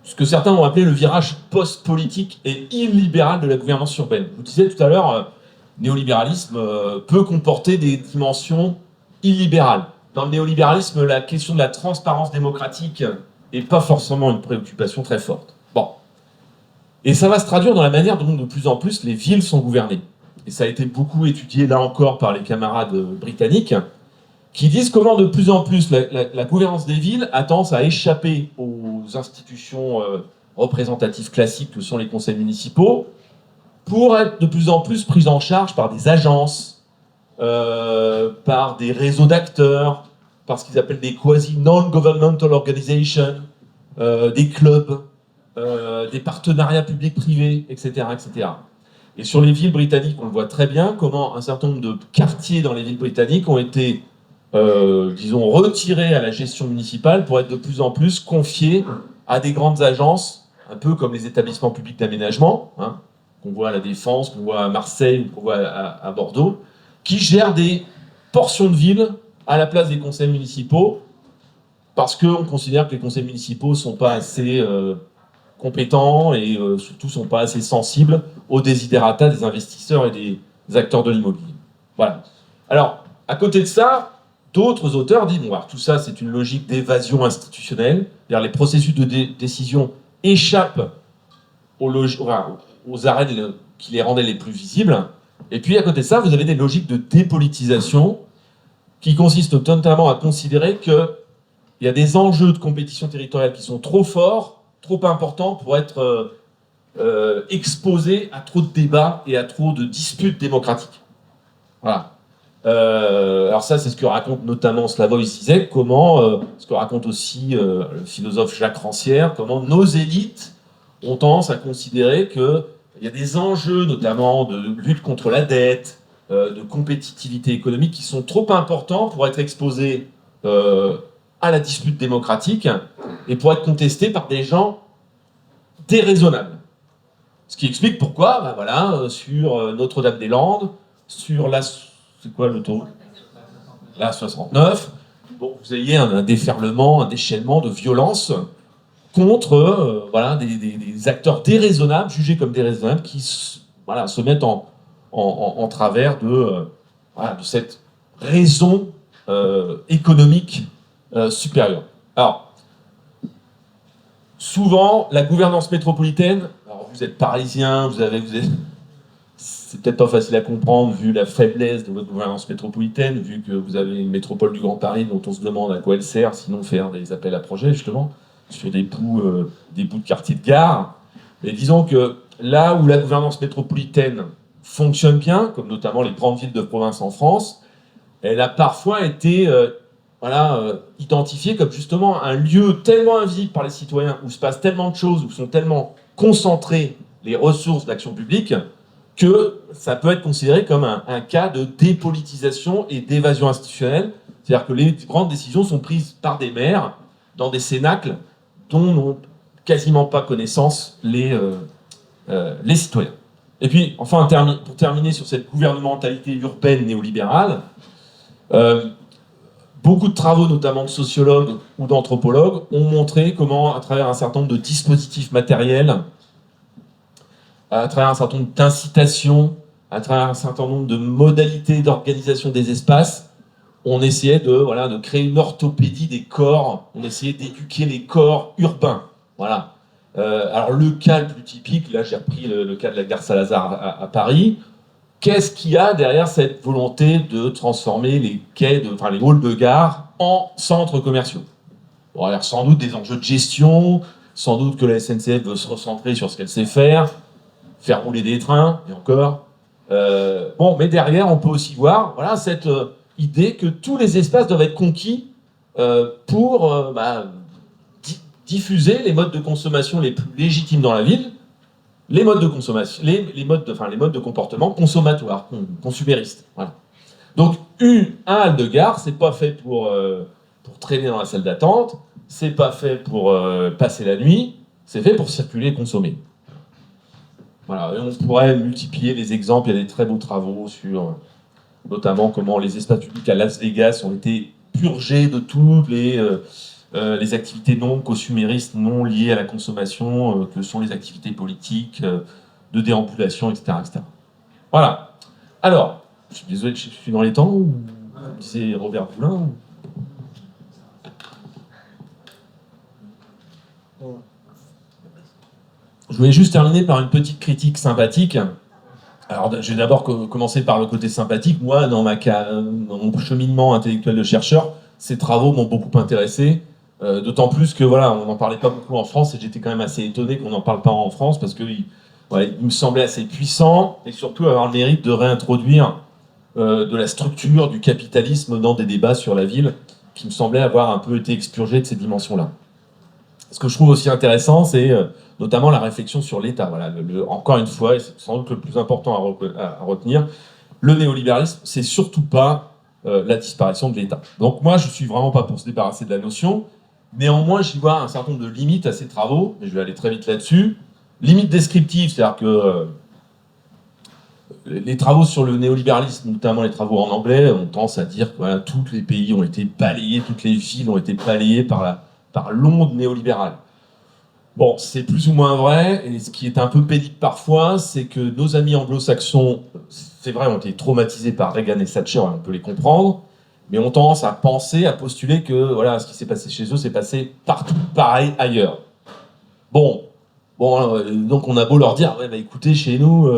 ce que certains ont appelé le virage post-politique et illibéral de la gouvernance urbaine. Je vous disais tout à l'heure, néolibéralisme peut comporter des dimensions illibérales. Dans le néolibéralisme, la question de la transparence démocratique n'est pas forcément une préoccupation très forte. Bon. Et ça va se traduire dans la manière dont de plus en plus les villes sont gouvernées. Et ça a été beaucoup étudié là encore par les camarades britanniques, qui disent comment de plus en plus la gouvernance des villes a tendance à échapper aux institutions représentatives classiques que sont les conseils municipaux, pour être de plus en plus prise en charge par des agences, par des réseaux d'acteurs, par ce qu'ils appellent des quasi-non-governmental organizations, des clubs, des partenariats publics-privés, etc., etc. Et sur les villes britanniques, on le voit très bien, comment un certain nombre de quartiers dans les villes britanniques ont été disons, retirés à la gestion municipale pour être de plus en plus confiés à des grandes agences, un peu comme les établissements publics d'aménagement, hein, qu'on voit à la Défense, qu'on voit à Marseille ou qu'on voit à Bordeaux, qui gèrent des portions de ville à la place des conseils municipaux, parce qu'on considère que les conseils municipaux ne sont pas assez compétents et surtout ne sont pas assez sensibles aux desiderata des investisseurs et des acteurs de l'immobilier. Voilà. Alors, à côté de ça, d'autres auteurs disent, bon, alors tout ça, c'est une logique d'évasion institutionnelle, c'est-à-dire les processus de décision échappent aux arènes qui les rendaient les plus visibles. Et puis, à côté de ça, vous avez des logiques de dépolitisation qui consistent notamment à considérer qu'il y a des enjeux de compétition territoriale qui sont trop forts, trop importants pour être exposés à trop de débats et à trop de disputes démocratiques. Voilà. Alors ça, c'est ce que raconte notamment Slavoj Žižek, ce que raconte aussi le philosophe Jacques Rancière, comment nos élites ont tendance à considérer qu'il y a des enjeux, notamment de lutte contre la dette, de compétitivité économique, qui sont trop importants pour être exposés à la dispute démocratique et pour être contestés par des gens déraisonnables. Ce qui explique pourquoi, sur Notre-Dame-des-Landes, sur la... C'est quoi l'autoroute ? La 69. Bon, vous ayez un déferlement, un déchaînement de violence contre des acteurs déraisonnables, jugés comme déraisonnables, qui se mettent en travers de cette raison économique supérieure. Alors, souvent, la gouvernance métropolitaine, alors vous êtes parisien, c'est peut-être pas facile à comprendre vu la faiblesse de votre gouvernance métropolitaine, vu que vous avez une métropole du Grand Paris dont on se demande à quoi elle sert, sinon faire des appels à projets, justement, sur des bouts de quartiers de gare. Mais disons que là où la gouvernance métropolitaine fonctionne bien, comme notamment les grandes villes de province en France, elle a parfois été identifiée comme justement un lieu tellement invisible par les citoyens, où se passe tellement de choses, où sont tellement concentrées les ressources d'action publique, que ça peut être considéré comme un cas de dépolitisation et d'évasion institutionnelle. C'est-à-dire que les grandes décisions sont prises par des maires dans des cénacles dont n'ont quasiment pas connaissance les citoyens. Et puis, enfin, pour terminer sur cette gouvernementalité urbaine néolibérale, beaucoup de travaux, notamment de sociologues ou d'anthropologues, ont montré comment, à travers un certain nombre de dispositifs matériels, à travers un certain nombre d'incitations, à travers un certain nombre de modalités d'organisation des espaces, on essayait de créer une orthopédie des corps, on essayait d'éduquer les corps urbains. Voilà. Alors le cas le plus typique, là j'ai repris le cas de la gare Saint-Lazare à Paris. Qu'est-ce qu'il y a derrière cette volonté de transformer les quais, les halls de gare en centres commerciaux ? Bon, alors, sans doute des enjeux de gestion, sans doute que la SNCF veut se recentrer sur ce qu'elle sait faire rouler des trains, et encore. Bon, mais derrière, on peut aussi voir voilà, cette idée que tous les espaces doivent être conquis pour diffuser les modes de consommation les plus légitimes dans la ville, les modes de consommation, les modes de comportement consommatoires, consuméristes. Voilà. Donc, un hall de gare, c'est pas fait pour traîner dans la salle d'attente, c'est pas fait pour passer la nuit, c'est fait pour circuler et consommer. Voilà, et on pourrait multiplier les exemples, il y a des très beaux travaux sur notamment comment les espaces publics à Las Vegas ont été purgés de toutes les activités non consuméristes, non liées à la consommation, que sont les activités politiques, de déambulation, etc., etc. Voilà. Alors, je suis désolé, je suis dans les temps, ou c'est Robert Boulin Je voulais juste terminer par une petite critique sympathique. Alors, je vais d'abord commencer par le côté sympathique. Moi, dans mon cheminement intellectuel de chercheur, ces travaux m'ont beaucoup intéressé. D'autant plus que voilà, on n'en parlait pas beaucoup en France, et j'étais quand même assez étonné qu'on n'en parle pas en France parce que il me semblait assez puissant et surtout avoir le mérite de réintroduire de la structure du capitalisme dans des débats sur la ville qui me semblaient avoir un peu été expurgés de ces dimensions-là. Ce que je trouve aussi intéressant, c'est notamment la réflexion sur l'État. Voilà, encore une fois, et c'est sans doute le plus important à retenir, le néolibéralisme, c'est surtout pas la disparition de l'État. Donc moi, je suis vraiment pas pour se débarrasser de la notion. Néanmoins, j'y vois un certain nombre de limites à ces travaux, et je vais aller très vite là-dessus. Limites descriptives, c'est-à-dire que les travaux sur le néolibéralisme, notamment les travaux en anglais, ont tendance à dire que voilà, tous les pays ont été balayés, toutes les villes ont été balayées par l'onde néolibérale. Bon, c'est plus ou moins vrai, et ce qui est un peu pénible parfois, c'est que nos amis anglo-saxons, c'est vrai, ont été traumatisés par Reagan et Thatcher, on peut les comprendre, mais ont tendance à penser, à postuler que voilà, ce qui s'est passé chez eux s'est passé partout pareil ailleurs. Bon, donc on a beau leur dire, ouais, bah, écoutez, chez nous,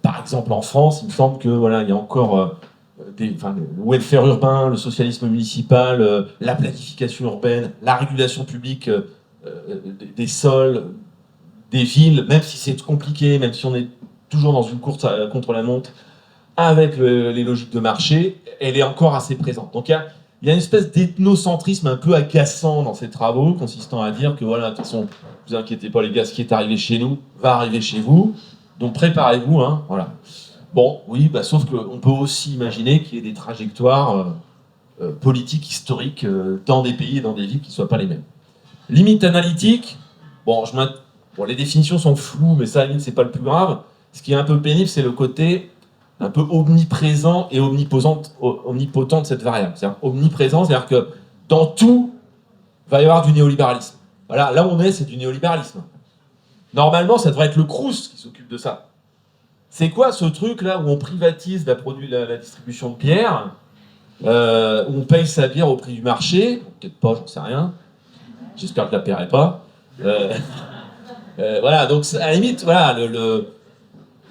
par exemple en France, il me semble que voilà, il y a encore le welfare urbain, le socialisme municipal, la planification urbaine, la régulation publique des sols, des villes, même si c'est compliqué, même si on est toujours dans une course contre la montre, avec les logiques de marché, elle est encore assez présente. Donc il y a une espèce d'ethnocentrisme un peu agaçant dans ces travaux, consistant à dire que voilà, de toute façon, vous inquiétez pas les gars, ce qui est arrivé chez nous va arriver chez vous, donc préparez-vous, hein, voilà. Bon, oui, bah, sauf qu'on peut aussi imaginer qu'il y ait des trajectoires politiques, historiques, dans des pays et dans des villes qui ne soient pas les mêmes. Limite analytique, bon, les définitions sont floues, mais ça, à la limite, c'est pas le plus grave. Ce qui est un peu pénible, c'est le côté un peu omniprésent et omnipotent de cette variable. C'est-à-dire omniprésent, c'est-à-dire que dans tout, il va y avoir du néolibéralisme. Voilà, là où on est, c'est du néolibéralisme. Normalement, ça devrait être le Crous qui s'occupe de ça. C'est quoi ce truc-là où on privatise la distribution de bière, où on paye sa bière au prix du marché? Peut-être pas, j'en sais rien. J'espère que je la paierai pas. Voilà, donc à la limite, voilà,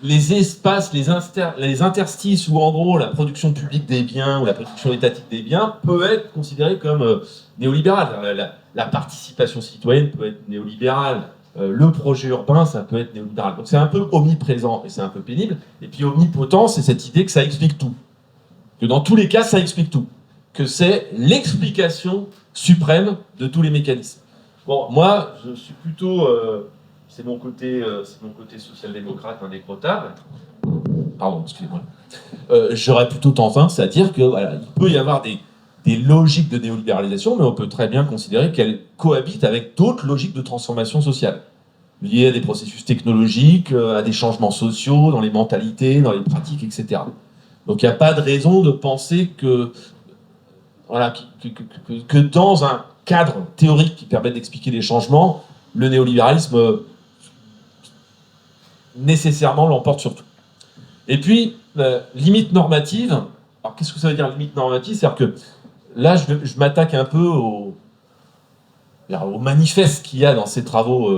les espaces, les interstices où en gros la production publique des biens ou la production étatique des biens peut être considérée comme néolibérale. La participation citoyenne peut être néolibérale. Le projet urbain, ça peut être néolibéral. Donc c'est un peu omniprésent et c'est un peu pénible. Et puis omnipotent, c'est cette idée que ça explique tout. Que dans tous les cas, ça explique tout. Que c'est l'explication suprême de tous les mécanismes. Bon, moi, je suis plutôt... c'est mon côté social-démocrate indécrottable. Pardon, excusez-moi. J'aurais plutôt tendance à dire que voilà, il peut y avoir des logiques de néolibéralisation, mais on peut très bien considérer qu'elles cohabitent avec d'autres logiques de transformation sociale, liées à des processus technologiques, à des changements sociaux, dans les mentalités, dans les pratiques, etc. Donc il n'y a pas de raison de penser que dans un cadre théorique qui permet d'expliquer les changements, le néolibéralisme nécessairement l'emporte sur tout. Et puis, limite normative. Alors qu'est-ce que ça veut dire limite normative? C'est-à-dire que là, je m'attaque un peu au manifeste qu'il y a dans ces travaux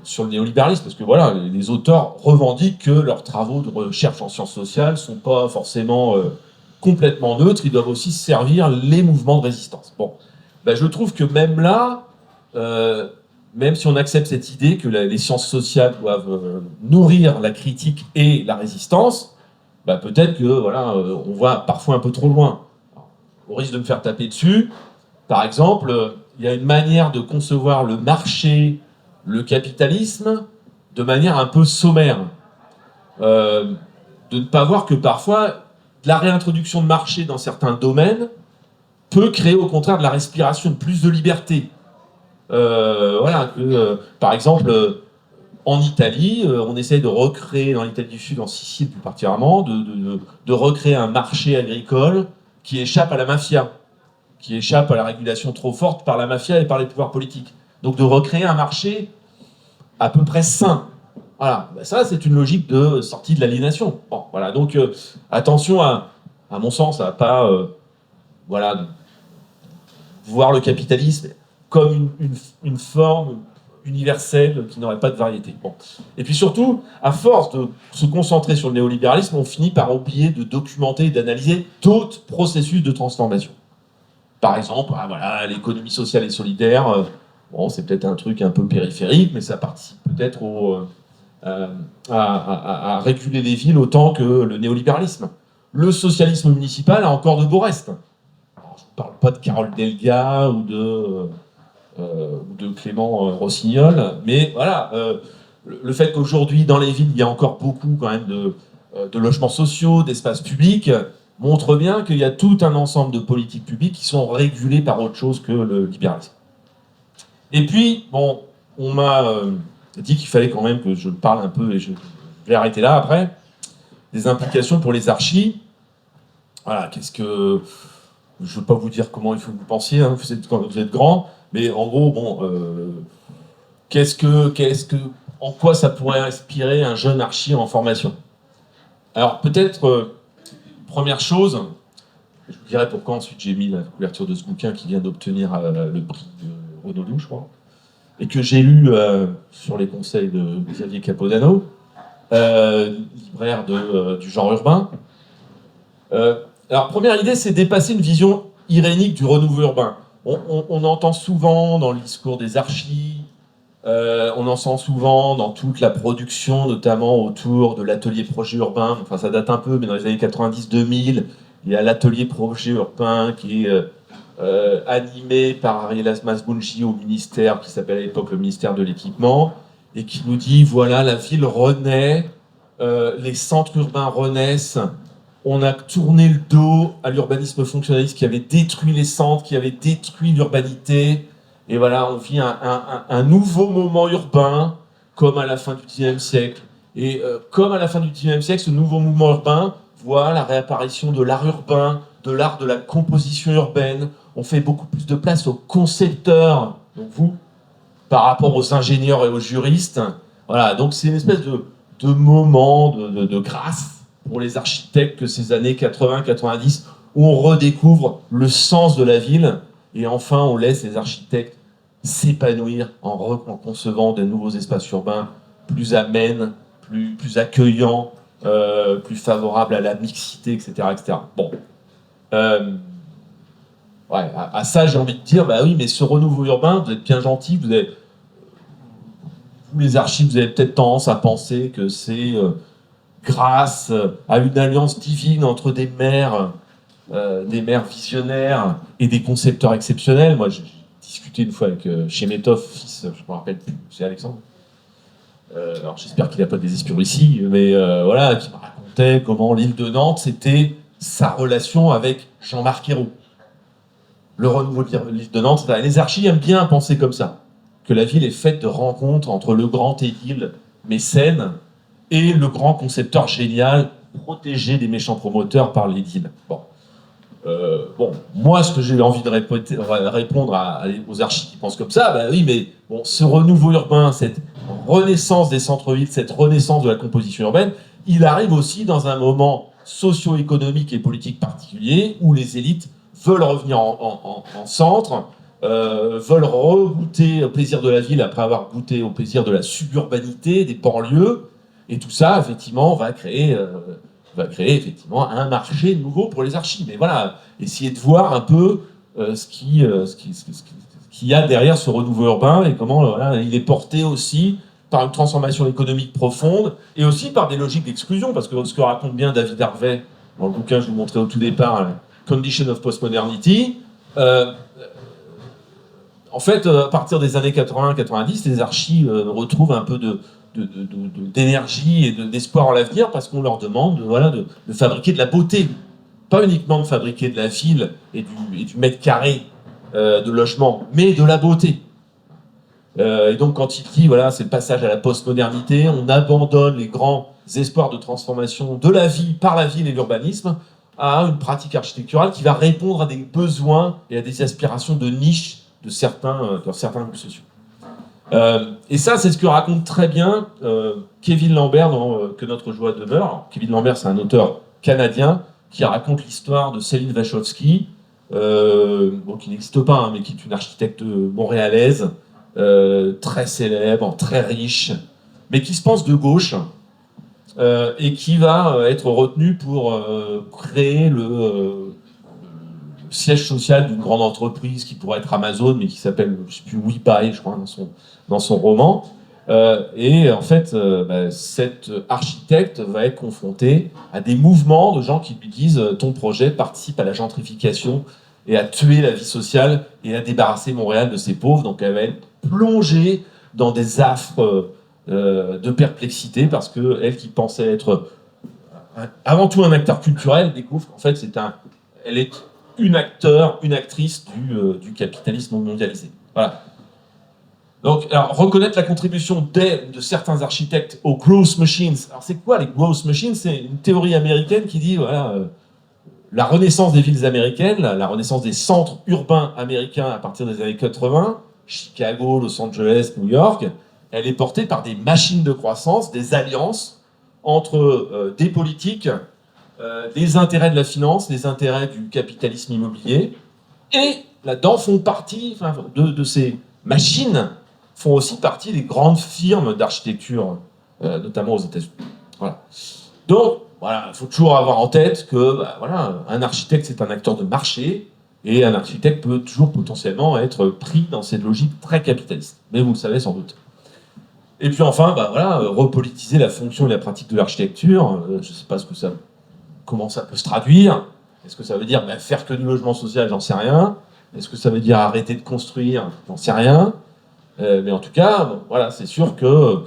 sur le néolibéralisme, parce que voilà, les auteurs revendiquent que leurs travaux de recherche en sciences sociales ne sont pas forcément complètement neutres, ils doivent aussi servir les mouvements de résistance. Bon. bah, je trouve que même là, même si on accepte cette idée que les sciences sociales doivent nourrir la critique et la résistance, bah, peut-être que voilà, on va parfois un peu trop loin. Alors, au risque de me faire taper dessus, par exemple, il y a une manière de concevoir le marché, le capitalisme, de manière un peu sommaire. De ne pas voir que parfois, la réintroduction de marché dans certains domaines peut créer au contraire de la respiration, de plus de liberté. Voilà, par exemple, en Italie, on essaye de recréer, dans l'Italie du Sud, en Sicile plus particulièrement, de recréer un marché agricole qui échappe à la mafia, qui échappe à la régulation trop forte par la mafia et par les pouvoirs politiques. Donc de recréer un marché à peu près sain. Voilà, ben ça c'est une logique de sortie de l'aliénation. Bon, voilà, donc attention à mon sens, à pas voilà, voir le capitalisme comme une forme universelle qui n'aurait pas de variété. Bon. Et puis surtout, à force de se concentrer sur le néolibéralisme, on finit par oublier de documenter et d'analyser d'autres processus de transformation. Par exemple, voilà, l'économie sociale et solidaire, bon, c'est peut-être un truc un peu périphérique, mais ça participe peut-être à réguler les villes autant que le néolibéralisme. Le socialisme municipal a encore de beaux restes. Alors, je ne parle pas de Carole Delga ou de Clément Rossignol, mais voilà, le fait qu'aujourd'hui, dans les villes, il y a encore beaucoup quand même de logements sociaux, d'espaces publics, montre bien qu'il y a tout un ensemble de politiques publiques qui sont régulées par autre chose que le libéralisme. Et puis, bon, on m'a dit qu'il fallait quand même que je parle un peu, et je vais arrêter là après, des implications pour les archis. Voilà, qu'est-ce que... Je ne veux pas vous dire comment il faut que vous pensiez, hein, vous êtes grand, mais en gros, bon, en quoi ça pourrait inspirer un jeune archi en formation? Alors peut-être, première chose, je vous dirai pourquoi ensuite j'ai mis la couverture de ce bouquin qui vient d'obtenir le prix de Renaudot, je crois, et que j'ai lu sur les conseils de Xavier Capodano, libraire du genre urbain. Alors, première idée, c'est dépasser une vision irénique du renouveau urbain. On entend souvent dans le discours des archis, on en sent souvent dans toute la production, notamment autour de l'atelier projet urbain. Enfin, ça date un peu, mais dans les années 90-2000, il y a l'atelier projet urbain qui est animé par Ariel Asmas-Bounji au ministère, qui s'appelle à l'époque le ministère de l'Équipement, et qui nous dit, voilà, la ville renaît, les centres urbains renaissent. On a tourné le dos à l'urbanisme fonctionnaliste qui avait détruit les centres, qui avait détruit l'urbanité. Et voilà, on vit un nouveau moment urbain, comme à la fin du XIXe siècle. Et comme à la fin du XIXe siècle, ce nouveau mouvement urbain voit la réapparition de l'art urbain, de l'art de la composition urbaine. On fait beaucoup plus de place aux concepteurs, donc vous, par rapport aux ingénieurs et aux juristes. Voilà, donc c'est une espèce de moment de grâce pour les architectes que ces années 80-90, où on redécouvre le sens de la ville, et enfin on laisse les architectes s'épanouir en concevant de nouveaux espaces urbains plus amènes, plus accueillants, plus favorables à la mixité, etc. etc. Bon. Ouais, à ça j'ai envie de dire, bah oui, mais ce renouveau urbain, vous êtes bien gentils, vous les archis, vous avez peut-être tendance à penser que c'est... grâce à une alliance divine entre des maires visionnaires et des concepteurs exceptionnels. Moi, j'ai discuté une fois avec Chemetov, fils, je ne me rappelle plus, c'est Alexandre. Alors, j'espère qu'il n'a pas des espions ici, mais voilà, qui me racontait comment l'île de Nantes, c'était sa relation avec Jean-Marc Ayrault. Le renouveau de l'île de Nantes, les archis aiment bien penser comme ça, que la ville est faite de rencontres entre le grand édile mécène et le grand concepteur génial, protégé des méchants promoteurs par l'édile. Bon. Bon, moi, ce que j'ai envie de répondre aux archis qui pensent comme ça, bah oui, mais bon, ce renouveau urbain, cette renaissance des centres-villes, cette renaissance de la composition urbaine, il arrive aussi dans un moment socio-économique et politique particulier où les élites veulent revenir en centre, veulent regoûter au plaisir de la ville après avoir goûté au plaisir de la suburbanité, des banlieues. Et tout ça, effectivement, va créer effectivement un marché nouveau pour les archis. Mais voilà, essayez de voir un peu qu'il y a derrière ce renouveau urbain et comment voilà, il est porté aussi par une transformation économique profonde et aussi par des logiques d'exclusion, parce que ce que raconte bien David Harvey dans le bouquin que je vous montrais au tout départ, Condition of Postmodernity, en fait, à partir des années 80-90, les archis retrouvent un peu d'énergie et d'espoir en l'avenir parce qu'on leur demande voilà, de fabriquer de la beauté. Pas uniquement de fabriquer de la ville et du mètre carré de logement, mais de la beauté. Et donc quand il dit, voilà, c'est le passage à la postmodernité, on abandonne les grands espoirs de transformation de la vie par la ville et l'urbanisme à une pratique architecturale qui va répondre à des besoins et à des aspirations de niche de certains groupes sociaux. Et ça, c'est ce que raconte très bien Kevin Lambert dans Que notre joie demeure. Alors, Kevin Lambert, c'est un auteur canadien qui raconte l'histoire de Céline Wachowski, qui n'existe pas, hein, mais qui est une architecte montréalaise, très célèbre, très riche, mais qui se pense de gauche, et qui va être retenue pour créer le siège social d'une grande entreprise qui pourrait être Amazon, mais qui s'appelle, je ne sais plus, WeBuy, je crois, dans son roman. Et en fait, cette architecte va être confrontée à des mouvements de gens qui lui disent « ton projet participe à la gentrification et à tuer la vie sociale et à débarrasser Montréal de ses pauvres ». Donc elle va être plongée dans des affres de perplexité parce qu'elle qui pensait être avant tout un acteur culturel découvre qu'en fait elle est une actrice du capitalisme mondialisé. Voilà. Donc, alors, reconnaître la contribution de certains architectes aux growth machines. Alors, c'est quoi les growth machines? C'est une théorie américaine qui dit, voilà, la renaissance des villes américaines, la renaissance des centres urbains américains à partir des années 80, Chicago, Los Angeles, New York, elle est portée par des machines de croissance, des alliances entre des politiques, les intérêts de la finance, les intérêts du capitalisme immobilier, et là-dedans font partie de ces machines, font aussi partie des grandes firmes d'architecture, notamment aux États-Unis. Voilà. Donc, voilà, il faut toujours avoir en tête que voilà, un architecte, c'est un acteur de marché, et un architecte peut toujours potentiellement être pris dans cette logique très capitaliste. Mais vous le savez sans doute. Et puis enfin, voilà, repolitiser la fonction et la pratique de l'architecture, je ne sais pas comment ça peut se traduire. Est-ce que ça veut dire faire que du logement social? J'en sais rien. Est-ce que ça veut dire arrêter de construire? J'en sais rien. Mais en tout cas, voilà, c'est sûr que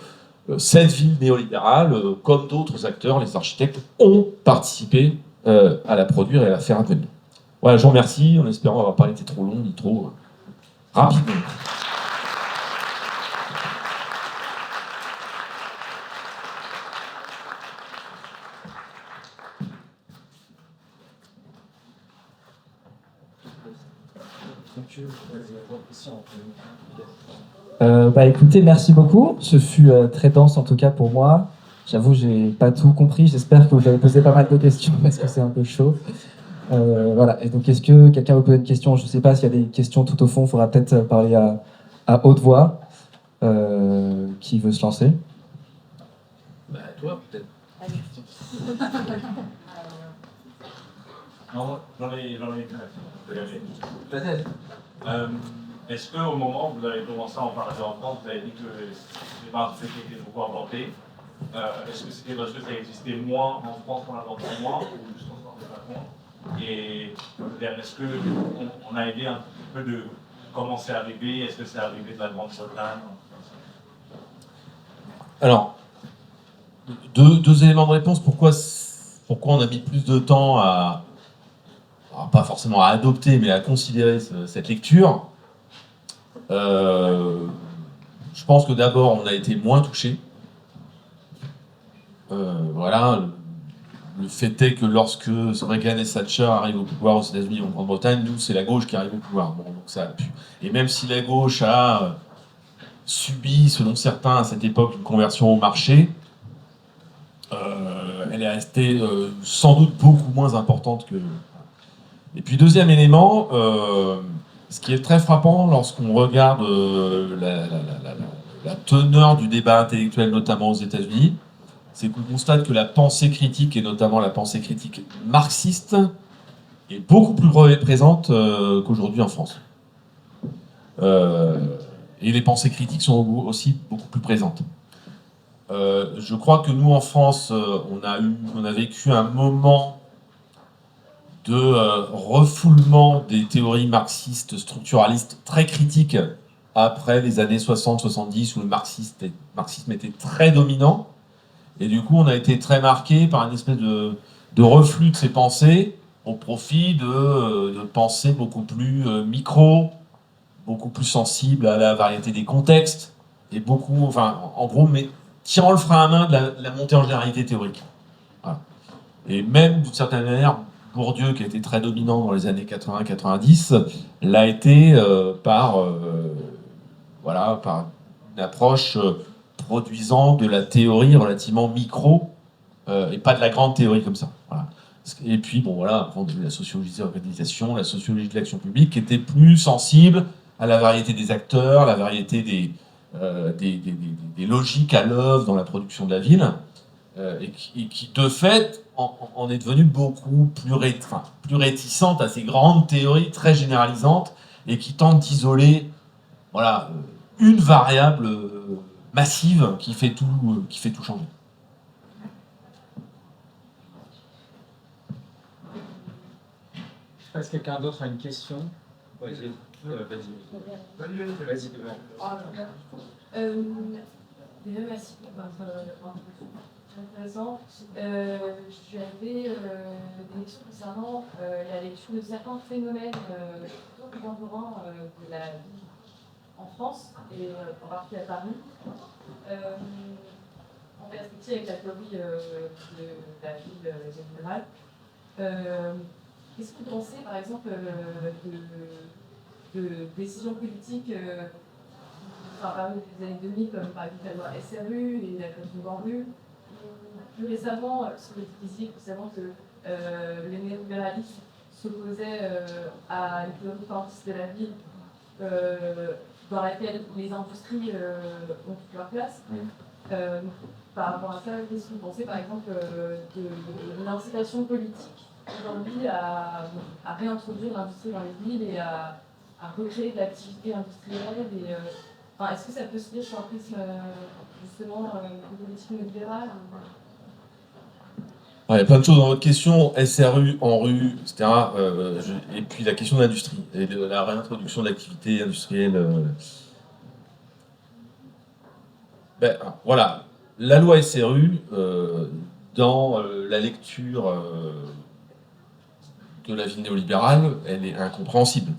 cette ville néolibérale, comme d'autres acteurs, les architectes, ont participé à la produire et à la faire advenir. Voilà, je vous remercie, en espérant avoir pas été trop long ni trop rapidement. Écoutez, merci beaucoup. Ce fut très dense en tout cas pour moi. J'avoue, j'ai pas tout compris. J'espère que vous avez posé pas mal de questions parce que c'est un peu chaud. Voilà. Et donc, est-ce que quelqu'un veut poser une question? Je sais pas s'il y a des questions tout au fond. Il faudra peut-être parler à haute voix. Qui veut se lancer? Toi, peut-être. Non, j'en ai peut-être. Est-ce qu'au moment où vous avez commencé à en parler en France, vous avez dit que les marques étaient beaucoup importées? Est-ce que c'était parce que ça existait moins en France qu'on l'entendait moins ou juste en sorte de pas? Et est-ce qu'on a aidé un petit peu de comment c'est arrivé? Est-ce que c'est arrivé de la Grande-Bretagne? Alors, deux éléments de réponse. Pourquoi on a mis plus de temps pas forcément à adopter, mais à considérer cette lecture? Je pense que d'abord, on a été moins touchés. Voilà. Le fait est que lorsque Reagan et Thatcher arrivent au pouvoir aux États-Unis ou en Grande-Bretagne, nous, c'est la gauche qui arrive au pouvoir. Bon, donc ça a pu. Et même si la gauche a subi, selon certains, à cette époque, une conversion au marché, elle est restée sans doute beaucoup moins importante que... Et puis deuxième élément, ce qui est très frappant lorsqu'on regarde la teneur du débat intellectuel, notamment aux États-Unis, c'est qu'on constate que la pensée critique, et notamment la pensée critique marxiste, est beaucoup plus présente qu'aujourd'hui en France. Et les pensées critiques sont aussi beaucoup plus présentes. Je crois que nous, en France, on a vécu un moment de refoulement des théories marxistes, structuralistes, très critiques après les années 60-70, où le marxisme était très dominant. Et du coup, on a été très marqué par une espèce de reflux de ces pensées au profit de pensées beaucoup plus micro, beaucoup plus sensibles à la variété des contextes, et beaucoup, enfin, en gros, mais tirant le frein à main de la montée en généralité théorique. Voilà. Et même, d'une certaine manière, Bourdieu, qui a été très dominant dans les années 80-90, l'a été par une approche produisant de la théorie relativement micro, et pas de la grande théorie comme ça. Voilà. Et puis, bon, voilà, après, on a eu la sociologie de l'organisation, la sociologie de l'action publique, qui était plus sensible à la variété des acteurs, la variété des logiques à l'œuvre dans la production de la ville, et qui, de fait, en est devenue beaucoup plus réticente à ces grandes théories très généralisantes et qui tentent d'isoler une variable massive qui fait tout changer. Est-ce que quelqu'un d'autre a une question? Vas-y. Vas-y. Déjà, merci pour votre introduction. Très intéressant. J'avais des questions concernant la lecture de certains phénomènes contemporains de la vie en France, et en particulier à Paris, en perspective avec la théorie de la ville générale. Qu'est-ce que vous pensez, par exemple, de décisions politiques parmi les années 2000, comme par exemple la loi SRU et la création de banlieue, plus récemment, ce que vous disiez précédemment que les néolibéralistes s'opposaient à une théorie fortiste de la ville dans laquelle les industries ont toute leur place. Par rapport à ça, qu'est-ce que vous pensez, par exemple, de l'incitation politique aujourd'hui à réintroduire l'industrie dans les villes et à recréer de l'activité industrielle est-ce que ça peut se dire sur un prisme justement de politique libérale? Il y a plein de choses dans votre question, SRU, en rue, etc. Et puis la question de l'industrie et de la réintroduction de l'activité industrielle. Voilà, la loi SRU, dans la lecture de la vie néolibérale, elle est incompréhensible.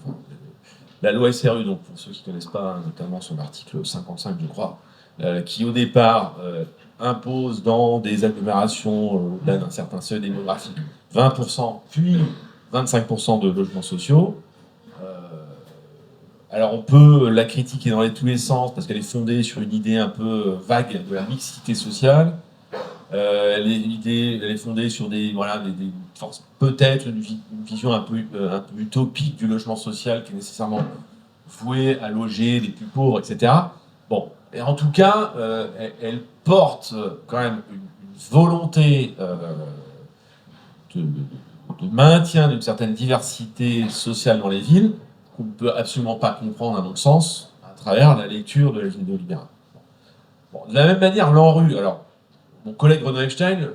La loi SRU, donc pour ceux qui ne connaissent pas, notamment son article 55, je crois, qui au départ impose dans des agglomérations d'un certain seuil démographique 20%, puis 25% de logements sociaux. Alors on peut la critiquer dans tous les sens parce qu'elle est fondée sur une idée un peu vague de la mixité sociale. Elle est fondée sur peut-être une vision un peu utopique du logement social qui est nécessairement voué à loger les plus pauvres, etc. Bon, et en tout cas, elle porte quand même une volonté de maintien d'une certaine diversité sociale dans les villes qu'on ne peut absolument pas comprendre, à mon sens, à travers la lecture de la vie néolibérale. Bon, de la même manière, l'ANRU, alors, mon collègue Renaud Epstein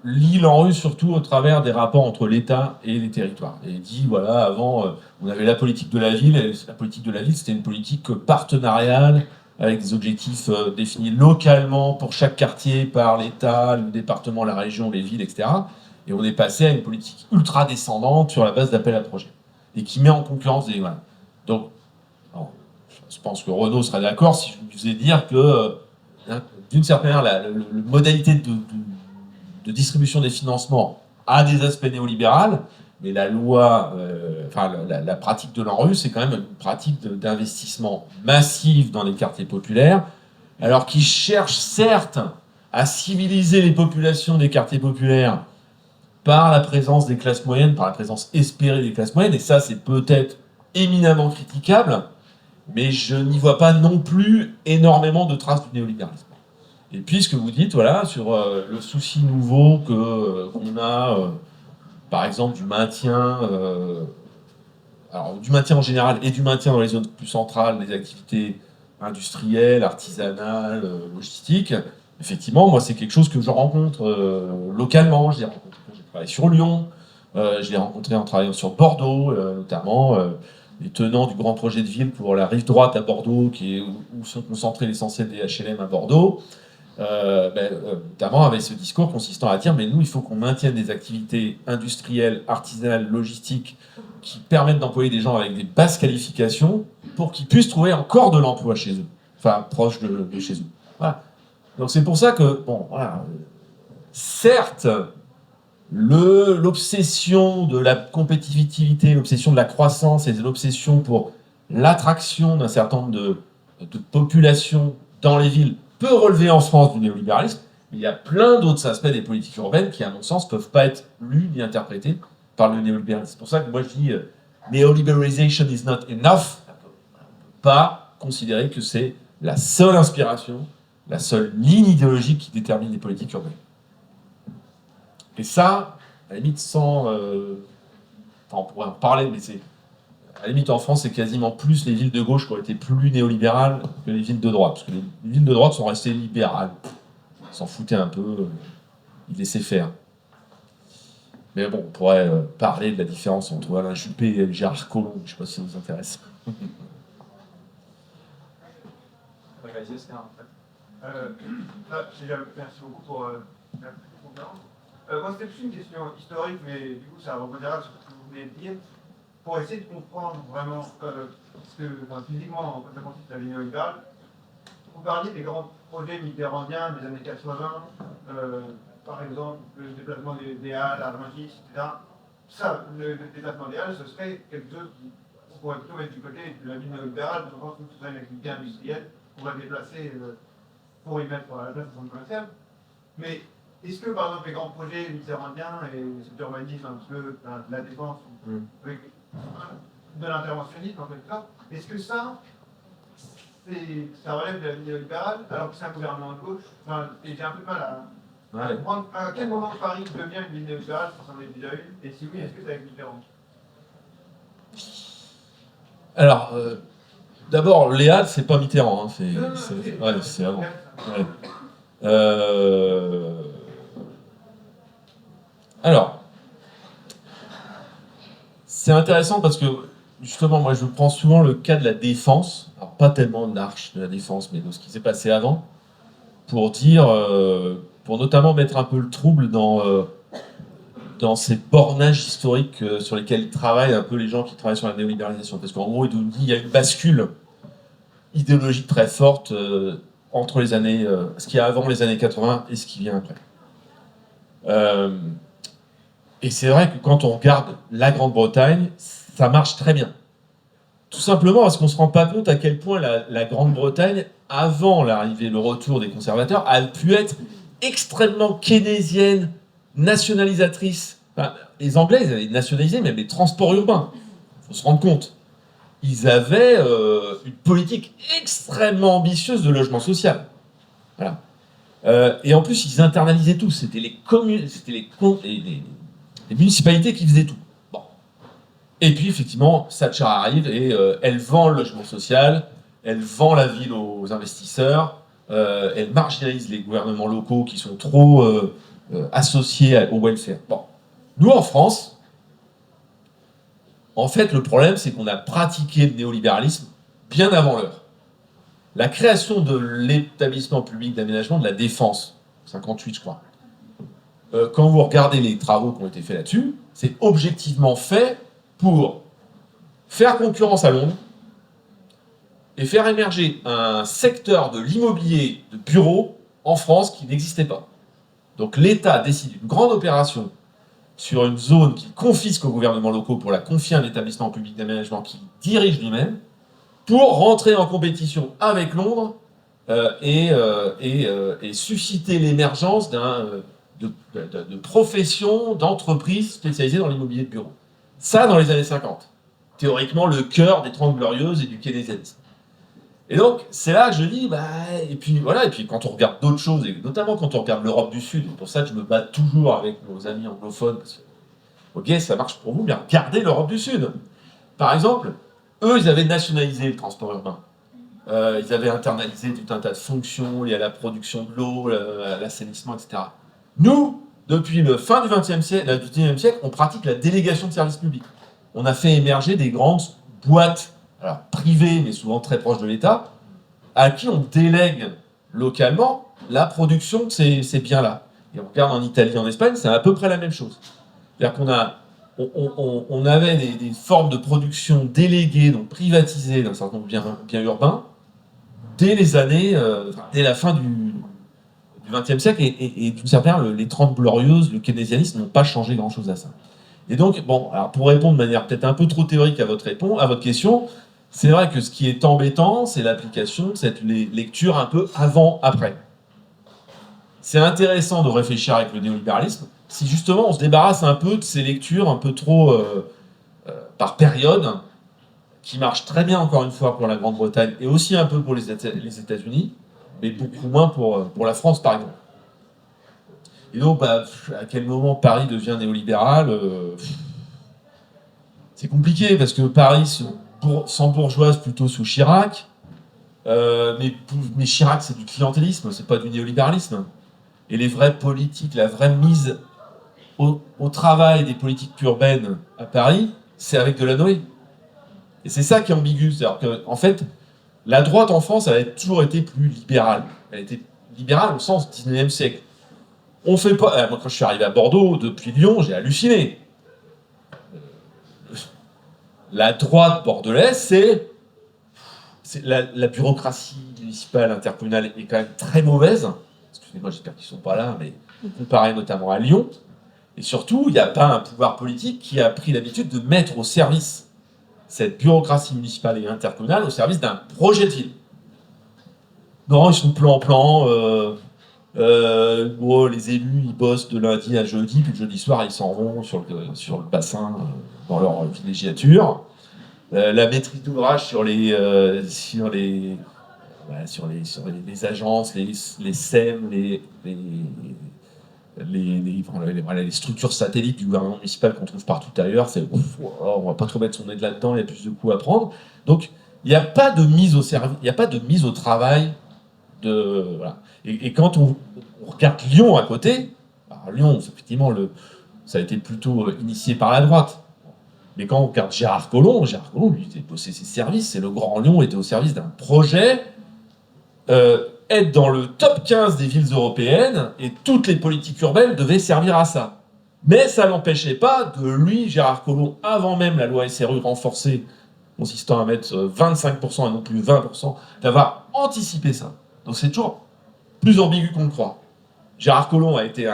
lit l'ANRU surtout au travers des rapports entre l'État et les territoires. Et il dit, voilà, avant, on avait la politique de la ville, et la politique de la ville, c'était une politique partenariale, avec des objectifs définis localement pour chaque quartier par l'État, le département, la région, les villes, etc. Et on est passé à une politique ultra descendante sur la base d'appels à projets, et qui met en concurrence des... Voilà. Donc, je pense que Renaud sera d'accord si je lui faisais dire que, d'une certaine manière, la modalité de distribution des financements a des aspects néolibéraux, mais la loi, la pratique de l'ANRU, c'est quand même une pratique d'investissement massif dans les quartiers populaires, alors qui cherche certes à civiliser les populations des quartiers populaires par la présence des classes moyennes, par la présence espérée des classes moyennes, et ça c'est peut-être éminemment critiquable, mais je n'y vois pas non plus énormément de traces du néolibéralisme. Et puis ce que vous dites, voilà, sur le souci nouveau qu'on a par exemple, du maintien, alors du maintien en général et du maintien dans les zones plus centrales, des activités industrielles, artisanales, logistiques. Effectivement, moi, c'est quelque chose que je rencontre localement. Je l'ai rencontré quand j'ai travaillé sur Lyon, je l'ai rencontré en travaillant sur Bordeaux, notamment les tenants du grand projet de ville pour la rive droite à Bordeaux, où sont concentrés l'essentiel des HLM à Bordeaux. Notamment avec ce discours consistant à dire mais nous il faut qu'on maintienne des activités industrielles, artisanales, logistiques qui permettent d'employer des gens avec des basses qualifications pour qu'ils puissent trouver encore de l'emploi chez eux, enfin proche de chez eux. Voilà. Donc c'est pour ça que bon voilà, certes l'obsession de la compétitivité, l'obsession de la croissance et l'obsession pour l'attraction d'un certain nombre de populations dans les villes peut relever en France du néolibéralisme, mais il y a plein d'autres aspects des politiques urbaines qui, à mon sens, ne peuvent pas être lus ni interprétés par le néolibéralisme. C'est pour ça que moi je dis neoliberalization is not enough. On ne peut pas considérer que c'est la seule inspiration, la seule ligne idéologique qui détermine les politiques urbaines. Et ça, à la limite, sans... on pourrait en parler, mais c'est... À la limite, en France, c'est quasiment plus les villes de gauche qui ont été plus néolibérales que les villes de droite. Parce que les villes de droite sont restées libérales. Ils s'en foutaient un peu, ils laissaient faire. Mais bon, on pourrait parler de la différence entre Alain Juppé et Gérard Collomb. Je ne sais pas si ça vous intéresse. Merci beaucoup pour la conférence. Moi, c'était plus une question historique, mais du coup, ça rebondira sur ce que vous venez de dire. Pour essayer de comprendre vraiment ce que, physiquement, ça consiste à la néolibérale, vous parliez des grands projets mitterrandiens des années 80, par exemple, le déplacement des Halles à Rungis, etc. Ça, le déplacement des Halles, ce serait quelque chose qu'on pourrait plutôt mettre du côté de la vie néolibérale, je pense que ce serait une activité industrielle qu'on va déplacer pour y mettre à la place de centre commercial. Mais est-ce que, par exemple, les grands projets mitterrandiens et cet urbanisme un peu de la défense, de l'interventionnisme en quelque sorte, est-ce que ça relève de la vie néolibérale alors que c'est un gouvernement de gauche? Et j'ai un peu de mal à comprendre à quel moment Paris devient une ville néolibérale, si on en a déjà eu, et si oui, est-ce que c'est avec Mitterrand? Alors, d'abord, les Halles, c'est pas Mitterrand, hein, c'est avant. Ouais. Alors, c'est intéressant parce que, justement, moi je prends souvent le cas de la défense, alors pas tellement de l'Arche de la Défense, mais de ce qui s'est passé avant, pour dire, pour notamment mettre un peu le trouble dans ces bornages historiques sur lesquels travaillent un peu les gens qui travaillent sur la néolibéralisation. Parce qu'en gros, il y a une bascule idéologique très forte entre les années, ce qu'il y a avant les années 80 et ce qui vient après. Et c'est vrai que quand on regarde la Grande-Bretagne, ça marche très bien. Tout simplement parce qu'on ne se rend pas compte à quel point la Grande-Bretagne, avant l'arrivée, le retour des conservateurs, a pu être extrêmement keynésienne, nationalisatrice. Enfin, les Anglais, ils avaient nationalisé même les transports urbains. Il faut se rendre compte. Ils avaient une politique extrêmement ambitieuse de logement social. Voilà. Et en plus, ils internalisaient tout. C'était les communes, c'était les municipalités qui faisaient tout. Bon. Et puis, effectivement, Thatcher arrive et elle vend le logement social, elle vend la ville aux investisseurs, elle marginalise les gouvernements locaux qui sont trop associés au welfare. Bon. Nous, en France, en fait, le problème, c'est qu'on a pratiqué le néolibéralisme bien avant l'heure. La création de l'établissement public d'aménagement de la Défense, 58 je crois, quand vous regardez les travaux qui ont été faits là-dessus, c'est objectivement fait pour faire concurrence à Londres et faire émerger un secteur de l'immobilier de bureaux en France qui n'existait pas. Donc l'État décide d'une grande opération sur une zone qu'il confisque aux gouvernements locaux pour la confier à un établissement public d'aménagement qu'il dirige lui-même, pour rentrer en compétition avec Londres et susciter l'émergence de professions, d'entreprises spécialisées dans l'immobilier de bureau. Ça, dans les années 50. Théoriquement, le cœur des 30 Glorieuses et du keynésianisme. Et donc, c'est là que je dis, et puis quand on regarde d'autres choses, et notamment quand on regarde l'Europe du Sud, c'est pour ça que je me bats toujours avec nos amis anglophones, parce que Ok, ça marche pour vous, mais regardez l'Europe du Sud. Par exemple, eux, ils avaient nationalisé le transport urbain. Ils avaient internalisé tout un tas de fonctions liées à la production de l'eau, à l'assainissement, etc. Nous, depuis le fin du XXe siècle, on pratique la délégation de services publics. On a fait émerger des grandes boîtes, alors privées, mais souvent très proches de l'État, à qui on délègue localement la production de ces biens-là. Et on regarde en Italie, en Espagne, c'est à peu près la même chose. C'est-à-dire qu'on avait des formes de production déléguées, donc privatisées d'un certain nombre de biens urbains, dès la fin du XXe siècle, et d'une certaine manière, les 30 Glorieuses, le keynésianisme n'ont pas changé grand-chose à ça. Et donc, bon, alors pour répondre de manière peut-être un peu trop théorique à votre question, c'est vrai que ce qui est embêtant, c'est l'application de cette lecture un peu avant-après. C'est intéressant de réfléchir avec le néolibéralisme, si justement on se débarrasse un peu de ces lectures un peu trop par période, qui marchent très bien encore une fois pour la Grande-Bretagne, et aussi un peu pour les États-Unis, mais beaucoup moins pour la France par exemple. Et donc, à quel moment Paris devient néolibéral c'est compliqué, parce que Paris s'embourgeoise plutôt sous Chirac, mais Chirac c'est du clientélisme, c'est pas du néolibéralisme. Et les vraies politiques, la vraie mise au travail des politiques urbaines à Paris, c'est avec Delanoë. Et c'est ça qui est ambigu, c'est-à-dire qu'en fait, la droite en France, elle a toujours été plus libérale. Elle a été libérale au sens 19e siècle. On fait pas. Moi, quand je suis arrivé à Bordeaux depuis Lyon, j'ai halluciné. La droite bordelaise, c'est la bureaucratie municipale, intercommunale est quand même très mauvaise. Excusez-moi, j'espère qu'ils ne sont pas là, mais comparé notamment à Lyon. Et surtout, il n'y a pas un pouvoir politique qui a pris l'habitude de mettre au service cette bureaucratie municipale et intercommunale au service d'un projet de ville. Non, ils sont plan-plan. Les élus, ils bossent de lundi à jeudi, puis le jeudi soir, ils s'en vont sur le bassin dans leur villégiature. La maîtrise d'ouvrage sur les agences, les SEM, les structures satellites du gouvernement municipal qu'on trouve partout ailleurs, on va pas trop mettre son nez là-dedans, il y a plus de coups à prendre. Donc, il n'y a pas de mise au service, il n'y a pas de mise au travail. Voilà. Et quand on regarde Lyon à côté, alors Lyon, effectivement, ça a été plutôt initié par la droite. Mais quand on regarde Gérard Collomb, lui, il a bossé ses services, et le Grand Lyon était au service d'un projet, être dans le top 15 des villes européennes, et toutes les politiques urbaines devaient servir à ça. Mais ça n'empêchait pas de lui, Gérard Collomb, avant même la loi SRU renforcée, consistant à mettre 25% et non plus 20%, d'avoir anticipé ça. Donc c'est toujours plus ambigu qu'on le croit. Gérard Collomb a été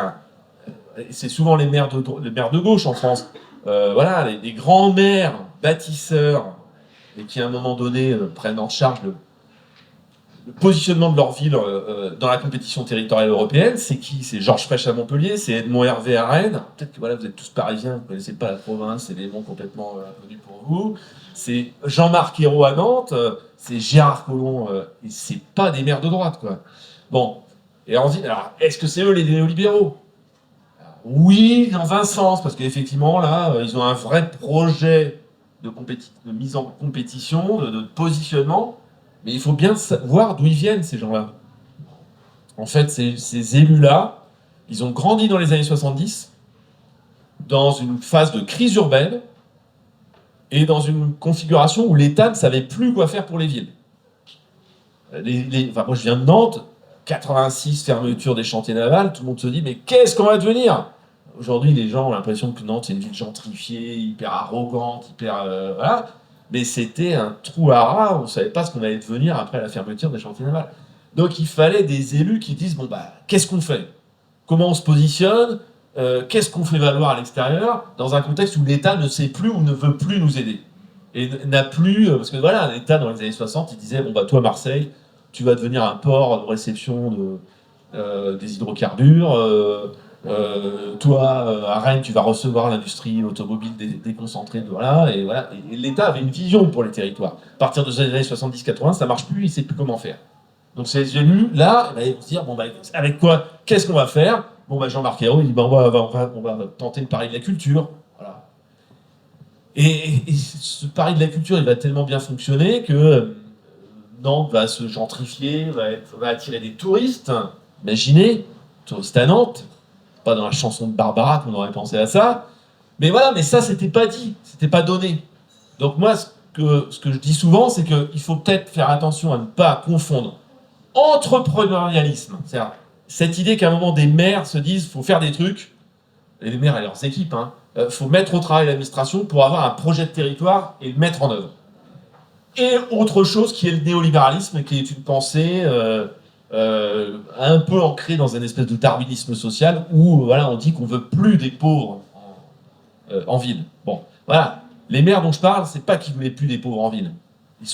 c'est souvent les maires de gauche en France, les grands maires bâtisseurs, et qui à un moment donné prennent en charge le positionnement de leur ville dans la compétition territoriale européenne. C'est qui? C'est Georges Frêche à Montpellier, c'est Edmond Hervé à Rennes. Peut-être que vous êtes tous parisiens, vous ne connaissez pas la province, c'est des noms complètement inconnus pour vous. C'est Jean-Marc Ayrault à Nantes, c'est Gérard Collomb, et c'est pas des maires de droite, quoi. Bon, et on dit, alors, est-ce que c'est eux les néolibéraux? Oui, dans un sens, parce qu'effectivement, là, ils ont un vrai projet de mise en compétition, de positionnement, mais il faut bien voir d'où ils viennent, ces gens-là. En fait, ces élus-là, ils ont grandi dans les années 70, dans une phase de crise urbaine, et dans une configuration où l'État ne savait plus quoi faire pour les villes. Moi, je viens de Nantes, 86, fermeture des chantiers navals, tout le monde se dit, mais qu'est-ce qu'on va devenir? Aujourd'hui, les gens ont l'impression que Nantes, c'est une ville gentrifiée, hyper arrogante, voilà. Mais c'était un trou à rats, on ne savait pas ce qu'on allait devenir après la fermeture des chantiers navals. Donc il fallait des élus qui disent, qu'est-ce qu'on fait? Comment on se positionne? Qu'est-ce qu'on fait valoir à l'extérieur dans un contexte où l'État ne sait plus ou ne veut plus nous aider? Et n'a plus... Parce que voilà, l'État, dans les années 60, il disait, toi, Marseille, tu vas devenir un port de réception des hydrocarbures. Toi, à Rennes, tu vas recevoir l'industrie automobile déconcentrée. Et l'État avait une vision pour les territoires. À partir des années 70-80, ça ne marche plus, il ne sait plus comment faire. Donc ces élus, là, ils vont se dire, avec quoi? Qu'est-ce qu'on va faire? Jean-Marc Ayrault, il dit, on va tenter de parler de la culture. Voilà. Et ce pari de la culture, il va tellement bien fonctionner que Nantes va se gentrifier, va attirer des touristes. Imaginez, touristes à Nantes, pas dans la chanson de Barbara qu'on aurait pensé à ça. Mais voilà, mais ça, c'était pas dit, c'était pas donné. Donc moi, ce que je dis souvent, c'est qu'il faut peut-être faire attention à ne pas confondre entrepreneurialisme, c'est-à-dire cette idée qu'à un moment des maires se disent faut faire des trucs, et les maires et leurs équipes, faut mettre au travail l'administration pour avoir un projet de territoire et le mettre en œuvre. Et autre chose qui est le néolibéralisme, qui est une pensée un peu ancrée dans une espèce de darwinisme social où voilà, on dit qu'on veut plus des pauvres en ville. Bon, voilà. Les maires dont je parle, c'est pas qu'ils voulaient plus des pauvres en ville. Ils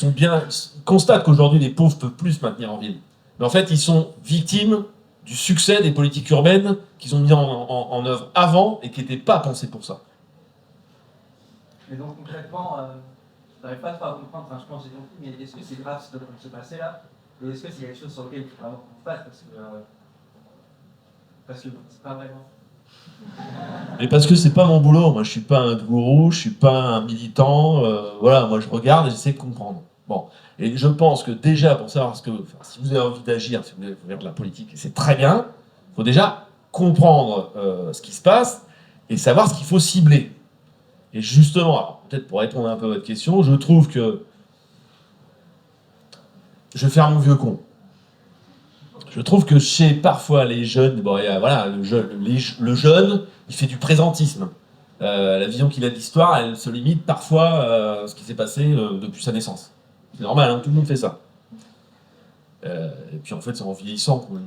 constatent qu'aujourd'hui les pauvres peuvent plus se maintenir en ville. Mais en fait, ils sont victimes du succès des politiques urbaines qu'ils ont mis en œuvre avant et qui n'étaient pas pensées pour ça. Et donc concrètement, je n'arrive pas trop à comprendre, enfin je pense que j'ai compris, mais est-ce que c'est grave ce qui est en train de se passer là? Et est-ce que c'est quelque chose sur lequel il faut vraiment qu'on fasse parce que c'est pas vraiment. Mais parce que c'est pas mon boulot, moi je suis pas un gourou, je suis pas un militant, voilà, moi je regarde et j'essaie de comprendre. Bon, et je pense que déjà pour savoir si vous avez envie d'agir, si vous voulez faire de la politique, c'est très bien, il faut déjà comprendre ce qui se passe et savoir ce qu'il faut cibler. Et justement, alors, peut-être pour répondre un peu à votre question, je trouve que je vais faire mon vieux con. Je trouve que chez parfois les jeunes, bon, voilà, le jeune, il fait du présentisme. La vision qu'il a de l'histoire, elle se limite parfois à ce qui s'est passé depuis sa naissance. C'est normal, tout le monde fait ça. Et puis en fait, c'est en vieillissant qu'on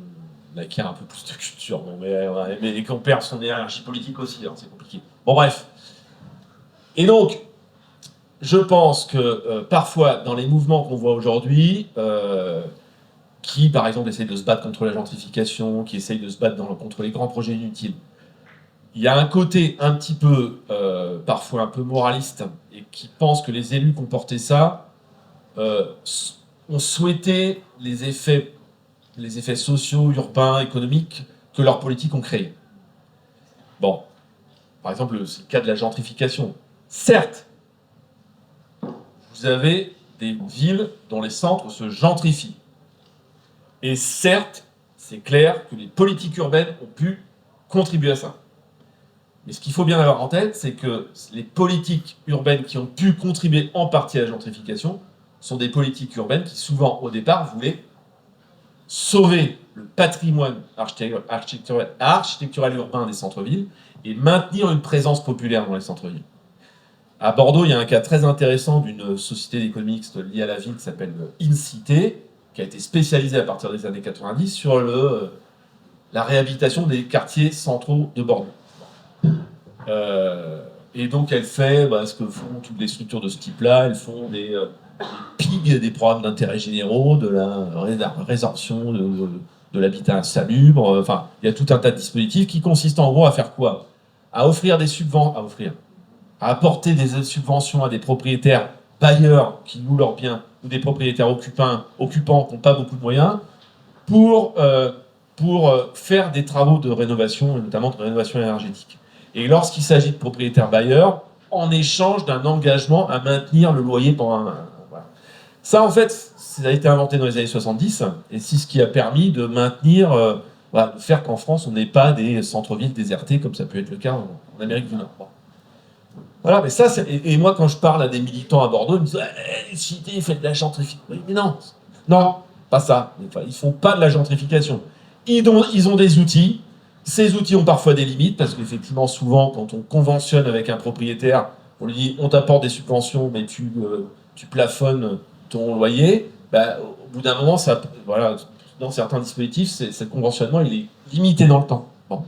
acquiert un peu plus de culture. Bon, mais qu'on perd son énergie politique aussi, c'est compliqué. Bon, bref. Et donc, je pense que parfois, dans les mouvements qu'on voit aujourd'hui, qui, par exemple, essayent de se battre contre la gentrification, qui essayent de se battre contre les grands projets inutiles. Il y a un côté un petit peu, parfois un peu moraliste, et qui pense que les élus qui ont porté ça ont souhaité les effets sociaux, urbains, économiques que leurs politiques ont créés. Bon, par exemple, c'est le cas de la gentrification. Certes, vous avez des villes dont les centres se gentrifient. Et certes, c'est clair que les politiques urbaines ont pu contribuer à ça. Mais ce qu'il faut bien avoir en tête, c'est que les politiques urbaines qui ont pu contribuer en partie à la gentrification sont des politiques urbaines qui, souvent, au départ, voulaient sauver le patrimoine architectural urbain des centres-villes et maintenir une présence populaire dans les centres-villes. À Bordeaux, il y a un cas très intéressant d'une société d'économie mixte liée à la ville qui s'appelle InCité, qui a été spécialisée à partir des années 90 sur la réhabilitation des quartiers centraux de Bordeaux. Et donc elle fait ce que font toutes les structures de ce type-là, elles font des PIG, des programmes d'intérêt généraux, de la résorption de l'habitat insalubre, enfin il y a tout un tas de dispositifs qui consistent en gros à faire quoi? À offrir des subventions, à apporter des subventions à des propriétaires bailleurs qui louent leurs biens ou des propriétaires occupants qui n'ont pas beaucoup de moyens pour faire des travaux de rénovation, et notamment de rénovation énergétique. Et lorsqu'il s'agit de propriétaires bailleurs, en échange d'un engagement à maintenir le loyer pendant un... Voilà. Ça, en fait, ça a été inventé dans les années 70, et c'est ce qui a permis de maintenir, de faire qu'en France, on n'ait pas des centres-villes désertés, comme ça peut être le cas en Amérique du Nord. Bon. Voilà, mais ça, et moi, quand je parle à des militants à Bordeaux, ils me disent « les cités, faites de la gentrification. » Mais non, pas ça. Enfin, ils ne font pas de la gentrification. Ils ont des outils. Ces outils ont parfois des limites, parce qu'effectivement, souvent, quand on conventionne avec un propriétaire, on lui dit « on t'apporte des subventions, mais tu plafonnes ton loyer », au bout d'un moment, dans certains dispositifs, ce conventionnement, il est limité dans le temps. Bon.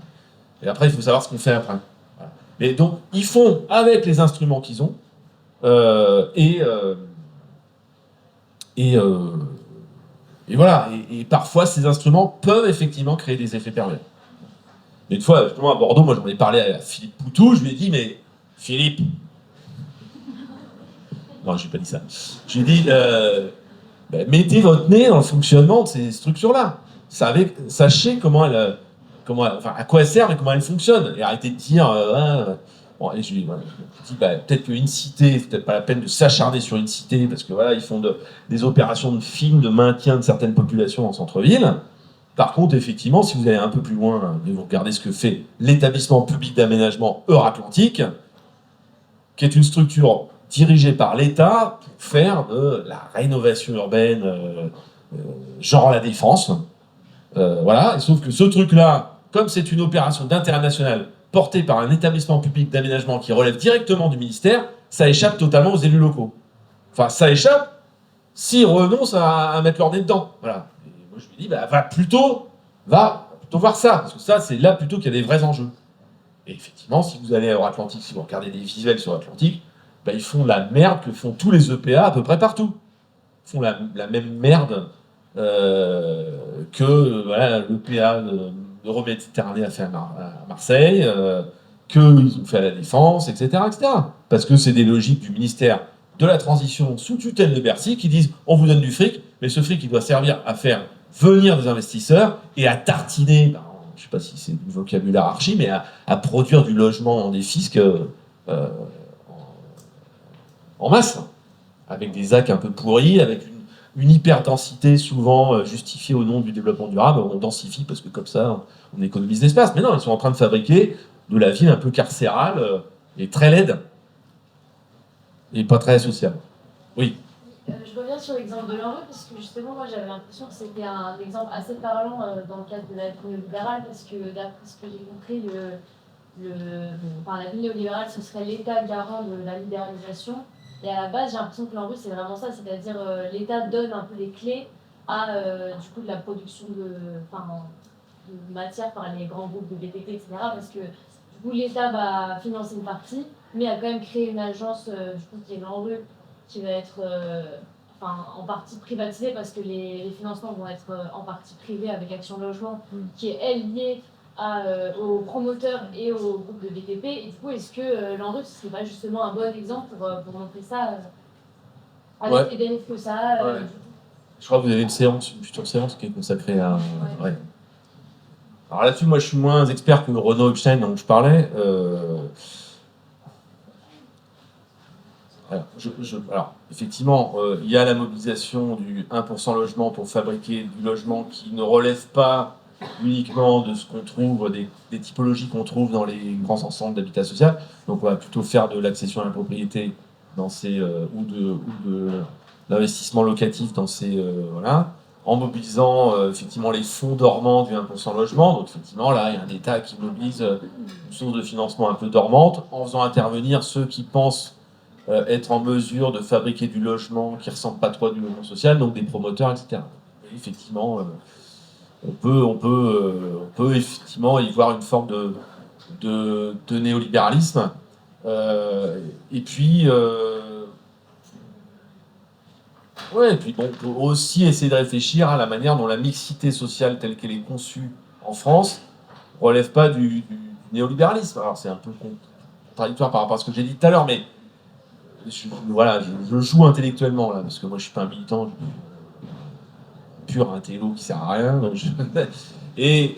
Et après, il faut savoir ce qu'on fait après. Voilà. Et donc, ils font avec les instruments qu'ils ont, et voilà. Et parfois, ces instruments peuvent effectivement créer des effets pervers. Une fois, justement, à Bordeaux, moi j'en ai parlé à Philippe Poutou, je lui ai dit, mais Philippe... Non, je n'ai pas dit ça. Je lui ai dit, mettez votre nez dans le fonctionnement de ces structures-là. Sachez à quoi elles servent et comment elles fonctionnent. Et arrêtez de dire, Bon, et je lui dis, peut-être qu'une cité, c'est peut-être pas la peine de s'acharner sur une cité, parce que voilà, ils font des opérations de film, de maintien de certaines populations en centre-ville. Par contre, effectivement, si vous allez un peu plus loin, et vous regardez ce que fait l'établissement public d'aménagement Euratlantique, qui est une structure dirigée par l'État pour faire de la rénovation urbaine, genre la Défense. Voilà, et sauf que ce truc-là, comme c'est une opération d'intérêt national portée par un établissement public d'aménagement qui relève directement du ministère, ça échappe totalement aux élus locaux. Enfin, ça échappe s'ils renoncent à mettre leur nez dedans. Voilà. Et moi, je me dis, va plutôt voir ça, parce que ça, c'est là plutôt qu'il y a des vrais enjeux. Et effectivement, si vous allez à Euratlantique, si vous regardez des visuels sur Atlantique, ils font la merde que font tous les EPA à peu près partout. Ils font la même merde que voilà, l'EPA Euro-Méditerranée a fait à Marseille, qu'ils ont fait à la Défense, etc., etc. Parce que c'est des logiques du ministère de la Transition sous tutelle de Bercy qui disent on vous donne du fric, mais ce fric il doit servir à faire venir des investisseurs et à tartiner, je ne sais pas si c'est du vocabulaire archi, mais à produire du logement dans des fiscs en masse, avec des ZAC un peu pourris, avec une hyper-densité souvent justifiée au nom du développement durable. On densifie parce que comme ça, on économise l'espace. Mais non, ils sont en train de fabriquer de la ville un peu carcérale et très laide et pas très sociale. Oui. Je reviens sur l'exemple de l'ANRU parce que justement, moi j'avais l'impression que c'était un exemple assez parlant dans le cadre de la vie néolibérale parce que d'après ce que j'ai compris, la vie néolibérale ce serait l'État garant de la libéralisation. Et à la base, j'ai l'impression que l'ANRU c'est vraiment ça, c'est-à-dire l'État donne un peu les clés à du coup de la production de matière par les grands groupes de BTP, etc. Parce que du coup l'État va financer une partie, mais a quand même créé une agence, je pense qu'il y a l'ANRU, qui va être en partie privatisée parce que les financements vont être en partie privés avec Action Logement, qui est elle liée aux promoteurs et aux groupes de BTP. Et du coup, est-ce que l'ANRU, ce serait pas justement un bon exemple pour montrer ça avec les bénéfices que ça a Je crois que vous avez une future séance qui est consacrée à... Ouais. Alors là-dessus, moi je suis moins expert que Renaud Epstein dont je parlais. Alors, effectivement, il y a la mobilisation du 1% logement pour fabriquer du logement qui ne relève pas uniquement de ce qu'on trouve, des typologies qu'on trouve dans les grands ensembles d'habitat social. Donc on va plutôt faire de l'accession à la propriété dans ces, ou de l'investissement locatif dans ces... voilà, en mobilisant effectivement les fonds dormants du 1% logement. Donc effectivement, là, il y a un État qui mobilise une source de financement un peu dormante en faisant intervenir ceux qui pensent être en mesure de fabriquer du logement qui ne ressemble pas trop à du logement social, donc des promoteurs, etc. Et effectivement, on peut effectivement y voir une forme de néolibéralisme. Et puis, on peut aussi essayer de réfléchir à la manière dont la mixité sociale telle qu'elle est conçue en France ne relève pas du néolibéralisme. Alors c'est un peu contradictoire par rapport à ce que j'ai dit tout à l'heure, mais je joue intellectuellement là, parce que moi je suis pas un militant pur intello qui sert à rien. Donc et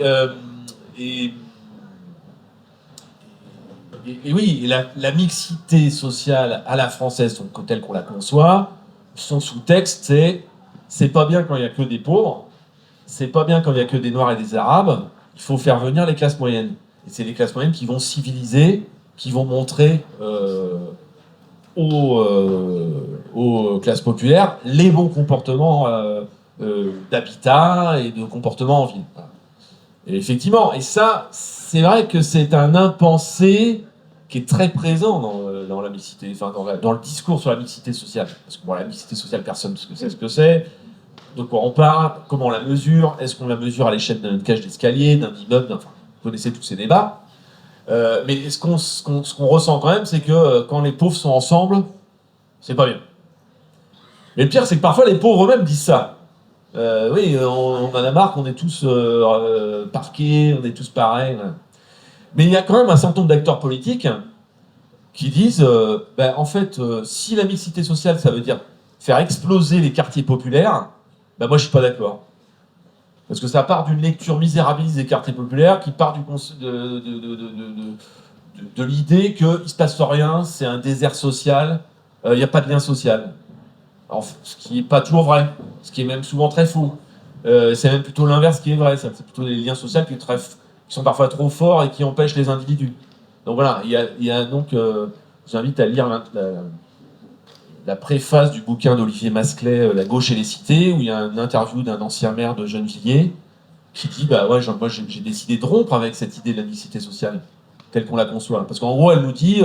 oui, la mixité sociale à la française, donc telle qu'on la conçoit, son sous-texte c'est pas bien quand il y a que des pauvres, c'est pas bien quand il y a que des noirs et des arabes. Il faut faire venir les classes moyennes. Et c'est les classes moyennes qui vont civiliser, qui vont montrer aux classes populaires les bons comportements d'habitat et de comportement en ville. Et effectivement, et ça, c'est vrai que c'est un impensé qui est très présent dans la mixité, enfin dans le discours sur la mixité sociale. Parce que la mixité sociale, personne ne sait ce que c'est. De quoi on parle, comment on la mesure, est-ce qu'on la mesure à l'échelle d'une cage d'escalier, d'un immeuble, enfin, vous connaissez tous ces débats. Mais ce qu'on ressent quand même, c'est que quand les pauvres sont ensemble, c'est pas bien. Mais le pire, c'est que parfois les pauvres eux-mêmes disent ça. Oui, on en a marre qu'on est tous parqués, on est tous pareils. Voilà. Mais il y a quand même un certain nombre d'acteurs politiques qui disent en fait, si la mixité sociale, ça veut dire faire exploser les quartiers populaires, moi je suis pas d'accord. Parce que ça part d'une lecture misérabiliste des quartiers populaires qui part de l'idée qu'il ne se passe rien, c'est un désert social, il n'y a pas de lien social. Alors, ce qui n'est pas toujours vrai, ce qui est même souvent très faux. C'est même plutôt l'inverse qui est vrai, c'est plutôt les liens sociaux qui sont parfois trop forts et qui empêchent les individus. Donc voilà, il y a donc, j'invite à lire la préface du bouquin d'Olivier Masclet, La gauche et les cités, où il y a une interview d'un ancien maire de Gennevilliers qui dit bah ouais, moi j'ai décidé de rompre avec cette idée de la mixité sociale telle qu'on la conçoit. Parce qu'en gros, elle nous dit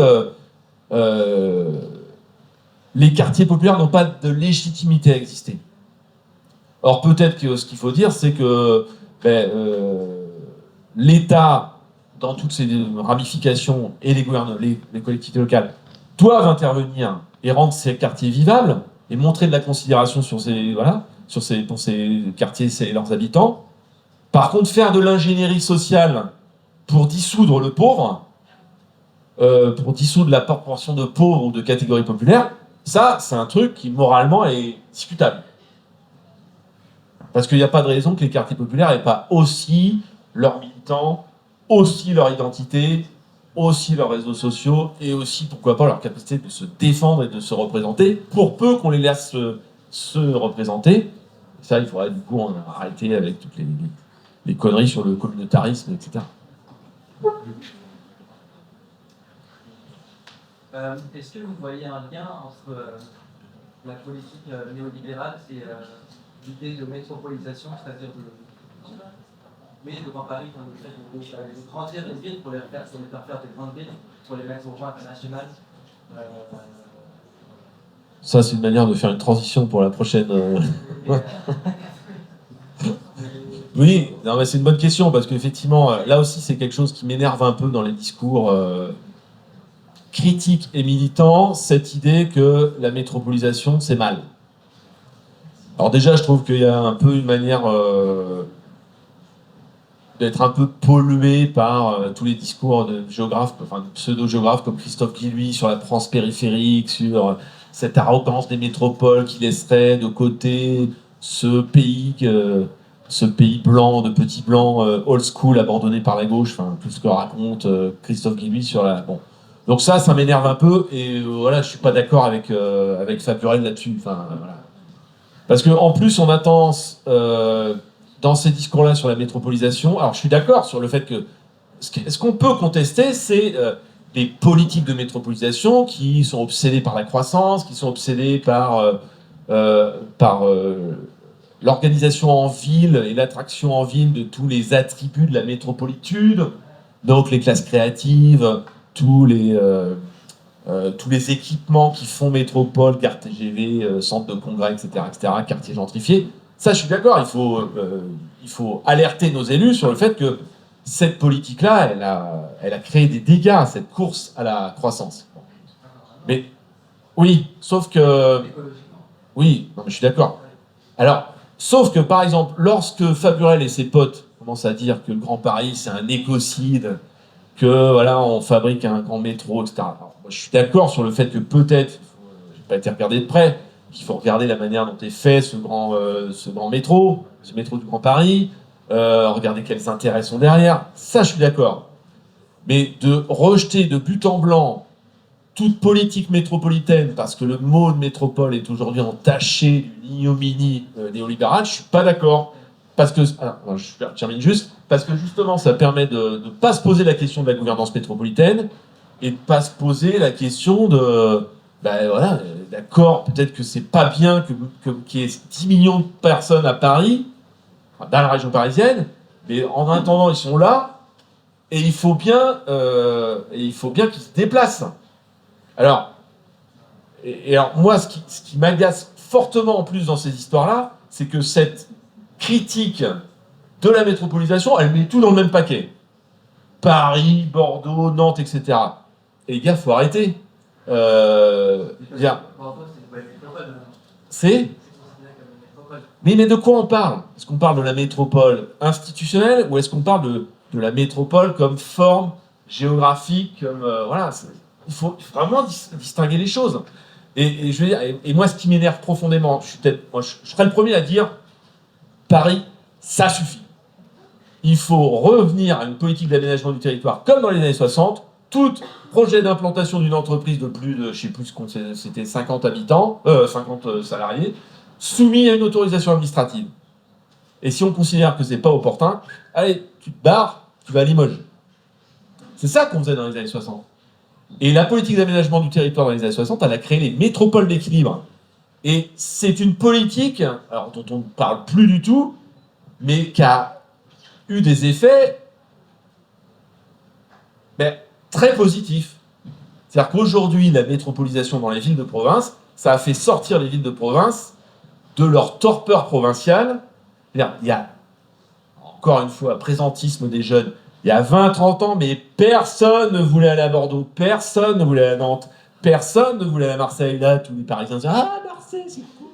les quartiers populaires n'ont pas de légitimité à exister. Or, peut-être que ce qu'il faut dire, c'est que l'État, dans toutes ses ramifications, et les collectivités locales, doivent intervenir et rendre ces quartiers vivables et montrer de la considération pour ces quartiers et leurs habitants. Par contre, faire de l'ingénierie sociale pour dissoudre le pauvre, pour dissoudre la proportion de pauvres ou de catégories populaires, ça, c'est un truc qui, moralement, est discutable. Parce qu'il n'y a pas de raison que les quartiers populaires n'aient pas aussi leurs militants, aussi leur identité, aussi leurs réseaux sociaux, et aussi, pourquoi pas, leur capacité de se défendre et de se représenter, pour peu qu'on les laisse se représenter. Ça, il faudrait du coup en arrêter avec toutes les conneries sur le communautarisme, etc. Est-ce que vous voyez un lien entre la politique néolibérale et l'idée de métropolisation, c'est-à-dire de devant Paris, de grandir les villes pour les faire des grandes villes, pour les mettre au rang international? Ça, c'est une manière de faire une transition pour la prochaine. Oui, non, mais c'est une bonne question, parce qu'effectivement, là aussi, c'est quelque chose qui m'énerve un peu dans les discours critiques et militants, cette idée que la métropolisation, c'est mal. Alors déjà, je trouve qu'il y a un peu une manière d'être un peu pollué par tous les discours de géographes, enfin de pseudo-géographes comme Christophe Guilluy sur la France périphérique, sur cette arrogance des métropoles qui laisserait de côté ce pays blanc, de petits blancs, old school, abandonné par la gauche, enfin tout ce que raconte Christophe Guilluy sur la... Bon. Donc ça m'énerve un peu, et voilà, je suis pas d'accord avec Faburel là-dessus. Enfin, voilà. Parce qu'en plus, on attend dans ces discours-là sur la métropolisation, alors je suis d'accord sur le fait que ce qu'on peut contester, c'est des politiques de métropolisation qui sont obsédées par la croissance, qui sont obsédées par l'organisation en ville et l'attraction en ville de tous les attributs de la métropolitude, donc les classes créatives, tous les équipements qui font métropole, gare TGV, centre de congrès, etc., quartier gentrifié. Ça, je suis d'accord, il faut alerter nos élus sur le fait que cette politique-là, elle a créé des dégâts, cette course à la croissance. Mais oui, sauf que... Oui, non, mais je suis d'accord. Alors, sauf que, par exemple, lorsque Faburel et ses potes commencent à dire que le Grand Paris, c'est un écocide, que voilà, on fabrique un grand métro, etc. Alors, moi, je suis d'accord sur le fait que peut-être, je n'ai pas été regardé de près, qu'il faut regarder la manière dont est fait ce grand métro, ce métro du Grand Paris, regarder quels intérêts sont derrière. Ça, je suis d'accord. Mais de rejeter de but en blanc toute politique métropolitaine, parce que le mot de métropole est aujourd'hui entaché d'une ignominie néolibérale, je suis pas d'accord. Parce que, je termine juste, parce que justement, ça permet de ne pas se poser la question de la gouvernance métropolitaine et de ne pas se poser la question de, ben voilà, d'accord, peut-être que c'est pas bien qu'il y ait 10 millions de personnes à Paris, dans la région parisienne, mais en attendant, ils sont là, et il faut bien qu'ils se déplacent. Alors, alors moi, ce qui m'agace fortement en plus dans ces histoires-là, c'est que cette critique de la métropolisation, elle met tout dans le même paquet. Paris, Bordeaux, Nantes, etc. Et les gars, faut arrêter. C'est mais de quoi on parle? Est-ce qu'on parle de la métropole institutionnelle ou est-ce qu'on parle de la métropole comme forme géographique, comme voilà, il faut vraiment distinguer les choses. Et je veux dire, et moi, ce qui m'énerve profondément, je serais le premier à dire Paris, ça suffit. Il faut revenir à une politique d'aménagement du territoire comme dans les années 60, tout projet d'implantation d'une entreprise de plus de, je sais plus, c'était 50 habitants, 50 salariés, soumis à une autorisation administrative. Et si on considère que c'est pas opportun, allez, tu te barres, tu vas à Limoges. C'est ça qu'on faisait dans les années 60. Et la politique d'aménagement du territoire dans les années 60, elle a créé les métropoles d'équilibre. Et c'est une politique, alors, dont on ne parle plus du tout, mais qui a eu des effets très positifs. C'est-à-dire qu'aujourd'hui, la métropolisation dans les villes de province, ça a fait sortir les villes de province de leur torpeur provinciale. Il y a, encore une fois, présentisme des jeunes. Il y a 20-30 ans, mais personne ne voulait aller à Bordeaux, personne ne voulait aller à Nantes, personne ne voulait aller à Marseille. Là, tous les Parisiens disaient « Ah, Marseille, c'est cool !»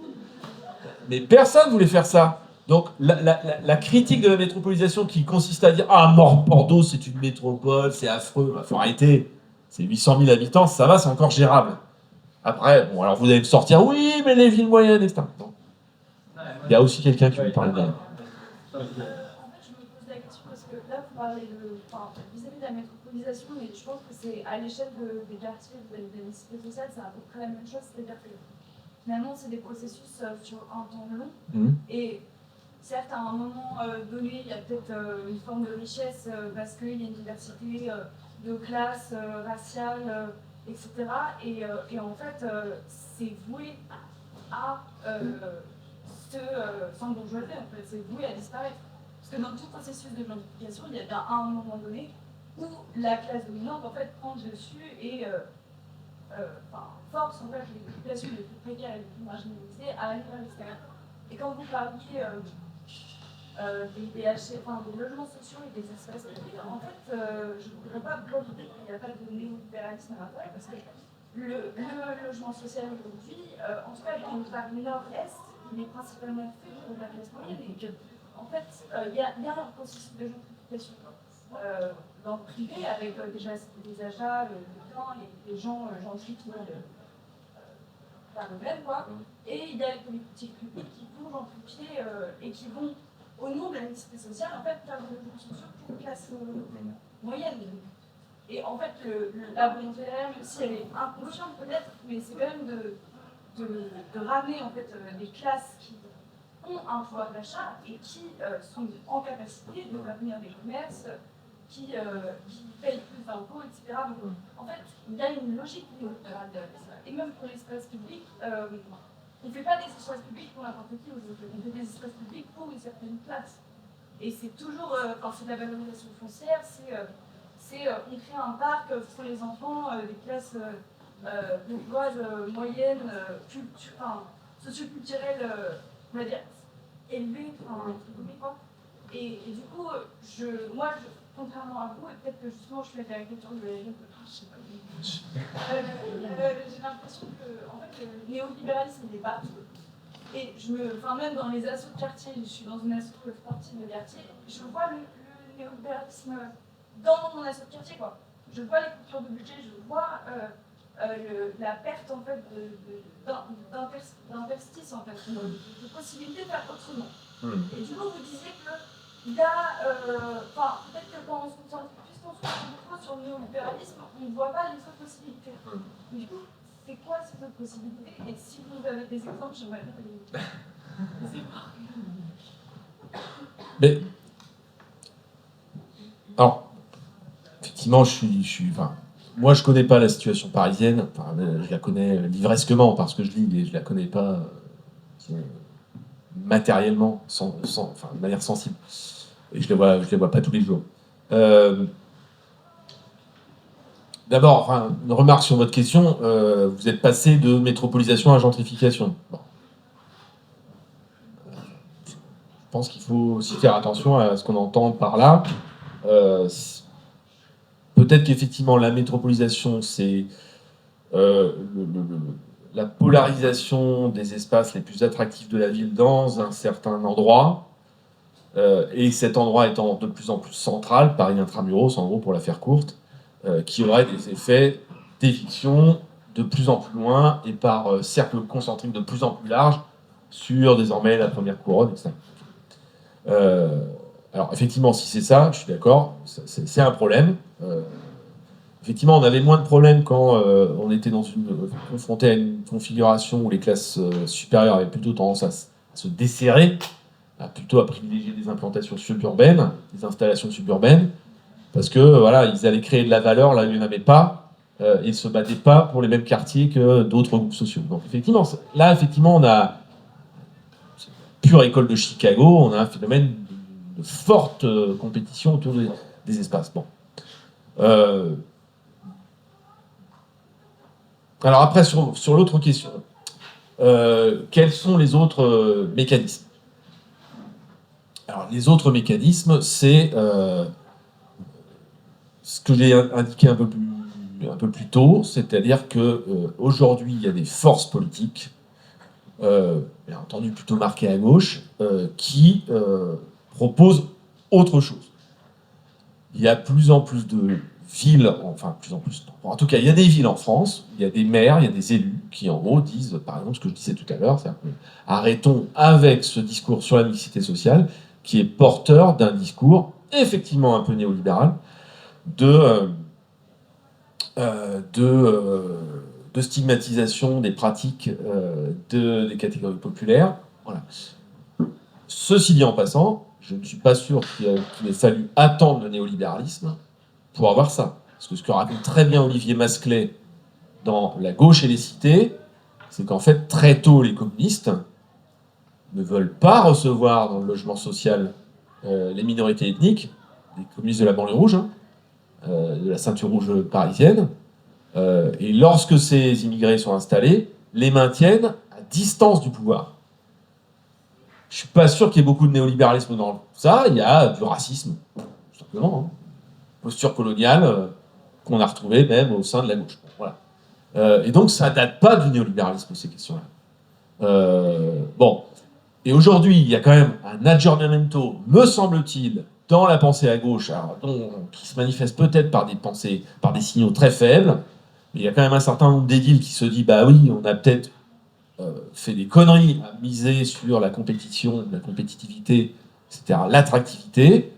Mais personne ne voulait faire ça. Donc, la critique de la métropolisation qui consiste à dire « Ah, Bordeaux, c'est une métropole, c'est affreux. » Il faut arrêter. C'est 800 000 habitants, ça va, c'est encore gérable. Après, bon, alors vous allez me sortir « Oui, mais les villes moyennes, etc. » Il y a aussi quelqu'un qui veut parler de vis-à-vis de la métropolisation, et je pense que c'est à l'échelle des quartiers, des cités sociales, c'est à peu près la même chose, c'est-à-dire que finalement c'est des processus sur un temps long, et certes à un moment donné, il y a peut-être une forme de richesse parce qu'il y a une diversité de classes, raciales, etc. Et en fait, c'est voué à sans bourgeoisie, en fait, c'est voué à disparaître. Parce que dans tout processus de gentrification, il y a bien un moment donné où la classe dominante en fait prend le dessus et force en fait les populations les plus précaires et les plus marginalisées à aller vers l'extérieur. Et quand vous parliez des logements sociaux et des espaces publics, en fait, je ne voudrais pas bloquer qu'il n'y a pas de néolibéralisme à l'intérieur, parce que le logement social aujourd'hui, en tout cas dans le Paris Nord-Est, il est principalement fait pour la classe moyenne. Et en fait, il y a un processus de gentrification dans le privé, avec déjà des achats de biens et des gens gentils qui vont par eux-mêmes, quoi. Et il y a les politiques publiques qui vont gentrifier et qui vont, au nom de la mixité sociale, en fait, faire des logements sociaux pour classe moyenne. Et en fait, la volonté derrière, même si elle est inconsciente peut-être, mais c'est quand même de ramener en fait des classes qui ont un pouvoir d'achat et qui sont en capacité de maintenir des commerces, qui payent plus d'impôts, etc. Donc, en fait, il y a une logique néolibérale derrière ça. Et même pour l'espace public, on ne fait pas des espaces publics pour n'importe qui aujourd'hui. On fait des espaces publics pour une certaine classe. Et c'est toujours, quand c'est de la valorisation foncière, on crée un parc pour les enfants des classes bourgeoises, moyennes, socioculturelles, on va dire, élevées, quoi. Et du coup, contrairement à vous, et peut-être que justement je fais de la lecture de la je sais pas, j'ai l'impression que en fait, le néolibéralisme il est partout. Et même dans les assos de quartier, je suis dans une asso sportive de quartier, je vois le néolibéralisme dans mon asso de quartier, quoi. Je vois les coupures de budget, je vois la perte en fait d'investis en fait, de possibilités de faire autrement. Et du coup, vous disiez que il y a, peut-être que quand on se concentre beaucoup sur le néolibéralisme, on ne voit pas les autres possibilités. Du coup, c'est quoi ces autres possibilités? Et si vous avez des exemples, j'aimerais bien les voir. Mais, alors, effectivement, moi, je connais pas la situation parisienne. Enfin, je la connais livresquement parce que je lis, mais je la connais pas matériellement, de manière sensible. Et je les vois pas tous les jours. D'abord, une remarque sur votre question. Vous êtes passé de métropolisation à gentrification. Bon. Je pense qu'il faut aussi faire attention à ce qu'on entend par là. Peut-être qu'effectivement, la métropolisation, c'est la polarisation des espaces les plus attractifs de la ville dans un certain endroit, et cet endroit étant de plus en plus central, Paris intramuros, en gros, pour la faire courte, qui aurait des effets d'éviction de plus en plus loin et par cercles concentriques de plus en plus larges sur désormais la première couronne, etc. Alors effectivement, si c'est ça, je suis d'accord, c'est un problème. Effectivement, on avait moins de problèmes quand on était confronté à une configuration où les classes supérieures avaient plutôt tendance à se desserrer, plutôt à privilégier des implantations suburbaines, des installations suburbaines, parce que voilà, ils allaient créer de la valeur là où il n'y en avait pas, et ils ne se battaient pas pour les mêmes quartiers que d'autres groupes sociaux. Donc effectivement, là, effectivement, on a pure école de Chicago, on a un phénomène de forte compétition autour des espaces. Bon. Alors après, sur l'autre question, quels sont les autres mécanismes? Alors les autres mécanismes, c'est ce que j'ai indiqué un peu plus tôt, c'est-à-dire que aujourd'hui il y a des forces politiques, bien entendu plutôt marquées à gauche, qui proposent autre chose. Il y a plus en plus de villes, enfin plus en plus, en tout cas il y a des villes en France, il y a des maires, il y a des élus qui en gros disent, par exemple ce que je disais tout à l'heure, c'est-à-dire arrêtons avec ce discours sur la mixité sociale qui est porteur d'un discours effectivement un peu néolibéral de stigmatisation des pratiques des catégories populaires. Voilà. Ceci dit en passant, je ne suis pas sûr qu'il ait fallu attendre le néolibéralisme pour avoir ça. Parce que ce que raconte très bien Olivier Masclet dans La gauche et les cités, c'est qu'en fait, très tôt, les communistes ne veulent pas recevoir dans le logement social les minorités ethniques, les communistes de la banlieue rouge, de la ceinture rouge parisienne, et lorsque ces immigrés sont installés, les maintiennent à distance du pouvoir. Je ne suis pas sûr qu'il y ait beaucoup de néolibéralisme dans ça, il y a du racisme, tout simplement. Hein. Posture coloniale qu'on a retrouvée même au sein de la gauche. Bon, voilà. Et donc ça ne date pas du néolibéralisme, ces questions-là. Bon. Et aujourd'hui, il y a quand même un aggiornamento, me semble-t-il, dans la pensée à gauche, alors, qui se manifeste peut-être par des signaux très faibles, mais il y a quand même un certain nombre d'édiles qui se disent, bah oui, on a peut-être fait des conneries à miser sur la compétition, la compétitivité, etc., l'attractivité.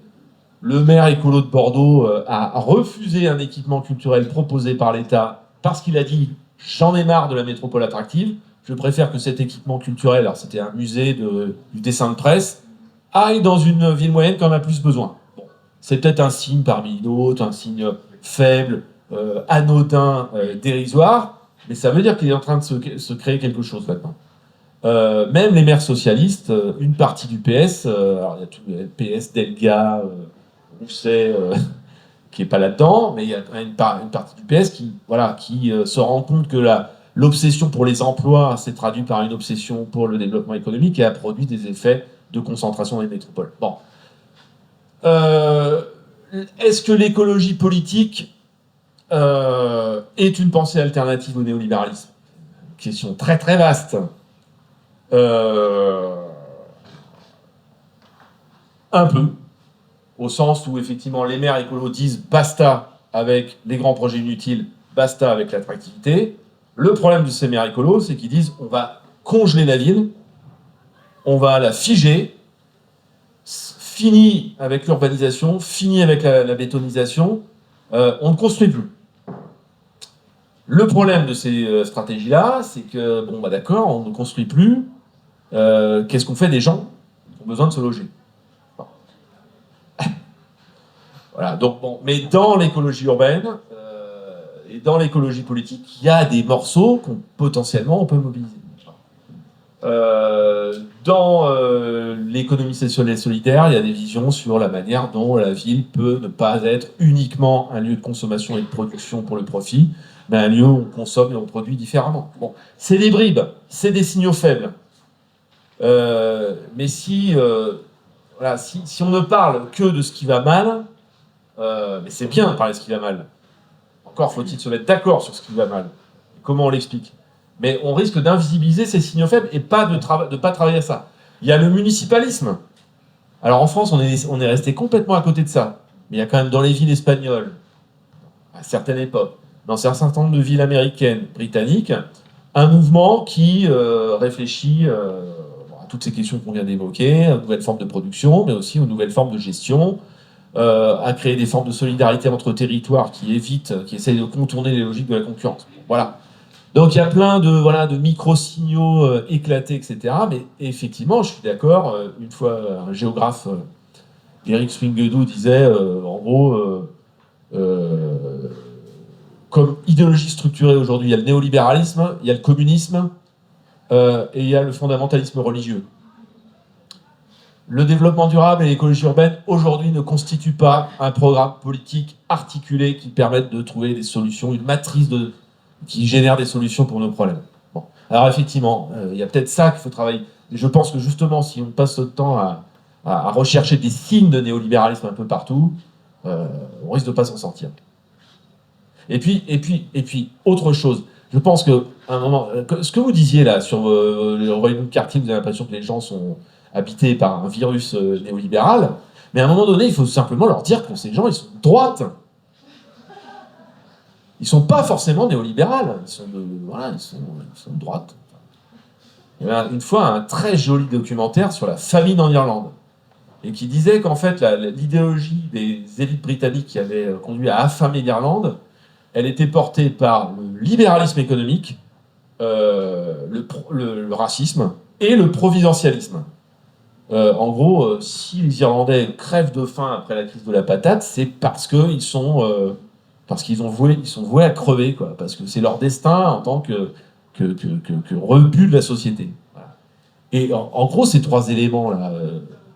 Le maire écolo de Bordeaux a refusé un équipement culturel proposé par l'État parce qu'il a dit « j'en ai marre de la métropole attractive, je préfère que cet équipement culturel, alors c'était un musée du dessin de presse, aille dans une ville moyenne qui en a plus besoin. » Bon, c'est peut-être un signe parmi d'autres, un signe faible, anodin, dérisoire, mais ça veut dire qu'il est en train de se créer quelque chose maintenant. Même les maires socialistes, une partie du PS, alors il y a tout le PS, Delga, Rousset, qui n'est pas là-dedans, mais il y a quand même une partie du PS qui se rend compte que l'obsession pour les emplois s'est traduite par une obsession pour le développement économique et a produit des effets de concentration dans les métropoles. Bon. Est-ce que l'écologie politique est une pensée alternative au néolibéralisme? Question très très vaste. Un peu, au sens où effectivement les maires écolos disent basta avec les grands projets inutiles, basta avec l'attractivité. Le problème de ces maires écolos, c'est qu'ils disent on va congeler la ville, on va la figer, fini avec l'urbanisation, fini avec la bétonisation, on ne construit plus. Le problème de ces stratégies-là, c'est que, bon, bah d'accord, on ne construit plus. Qu'est-ce qu'on fait des gens qui ont besoin de se loger? Bon. Voilà, donc, bon, mais dans l'écologie urbaine et dans l'écologie politique, il y a des morceaux qu'on potentiellement on peut mobiliser. Dans l'économie sociale et solidaire, il y a des visions sur la manière dont la ville peut ne pas être uniquement un lieu de consommation et de production pour le profit, mais un lieu où on consomme et on produit différemment. Bon, c'est des bribes, c'est des signaux faibles. Mais si on ne parle que de ce qui va mal, mais c'est bien de parler de ce qui va mal. Encore faut-il se mettre d'accord sur ce qui va mal. Comment on l'explique? Mais on risque d'invisibiliser ces signaux faibles et pas de pas travailler à ça. Il y a le municipalisme. Alors en France, on est resté complètement à côté de ça. Mais il y a quand même dans les villes espagnoles, à certaines époques, dans un certain nombre de villes américaines, britanniques, un mouvement qui réfléchit à toutes ces questions qu'on vient d'évoquer, aux nouvelles formes de production, mais aussi aux nouvelles formes de gestion, à créer des formes de solidarité entre territoires qui essayent de contourner les logiques de la concurrence. Voilà. Donc il y a plein de micro-signaux éclatés, etc. Mais effectivement, je suis d'accord, une fois un géographe, Eric Swingedou, disait, en gros, comme idéologie structurée aujourd'hui, il y a le néolibéralisme, il y a le communisme, et il y a le fondamentalisme religieux. Le développement durable et l'écologie urbaine, aujourd'hui, ne constituent pas un programme politique articulé qui permette de trouver des solutions, une matrice qui génère des solutions pour nos problèmes. Bon. Alors effectivement, il y a peut-être ça qu'il faut travailler. Et je pense que justement, si on passe notre temps à rechercher des signes de néolibéralisme un peu partout, on risque de ne pas s'en sortir. Et puis, autre chose. Je pense qu'à un moment, ce que vous disiez là sur le royaume de quartier, vous avez l'impression que les gens sont habités par un virus néolibéral, mais à un moment donné, il faut simplement leur dire que ces gens, ils sont de droite. Ils ne sont pas forcément néolibérales, ils sont de droite. Il y avait une fois un très joli documentaire sur la famine en Irlande, et qui disait qu'en fait, l'idéologie des élites britanniques qui avaient conduit à affamer l'Irlande, elle était portée par le libéralisme économique, le racisme et le providentialisme. En gros, si les Irlandais crèvent de faim après la crise de la patate, c'est parce qu'ils sont voués à crever, quoi, parce que c'est leur destin en tant que rebut de la société. Voilà. Et en gros, ces trois éléments-là,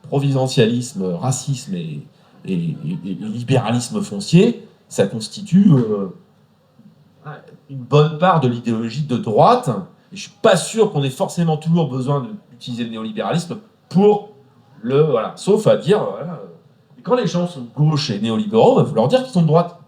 providentialisme, racisme et libéralisme foncier, ça constitue une bonne part de l'idéologie de droite. Et je suis pas sûr qu'on ait forcément toujours besoin d'utiliser le néolibéralisme pour voilà. Sauf à dire, voilà, quand les gens sont de gauche et néolibéraux, il faut leur dire qu'ils sont de droite.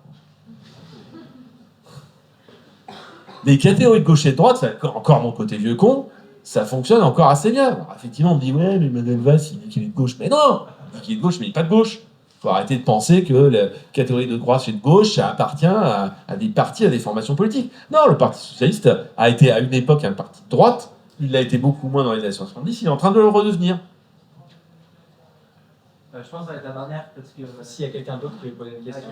Les catégories de gauche et de droite, c'est encore mon côté vieux con, ça fonctionne encore assez bien. Alors, effectivement, on me dit, ouais, mais Manuel Valls, il dit qu'il est de gauche. Mais non, il dit qu'il est de gauche, mais il n'est pas de gauche. Il faut arrêter de penser que la catégorie de droite et de gauche, ça appartient à des partis, à des formations politiques. Non, le Parti socialiste a été à une époque un parti de droite, il l'a été beaucoup moins dans les années 70, il est en train de le redevenir. Je pense que ça va être la dernière, parce que S'il y a quelqu'un d'autre qui veut poser une question.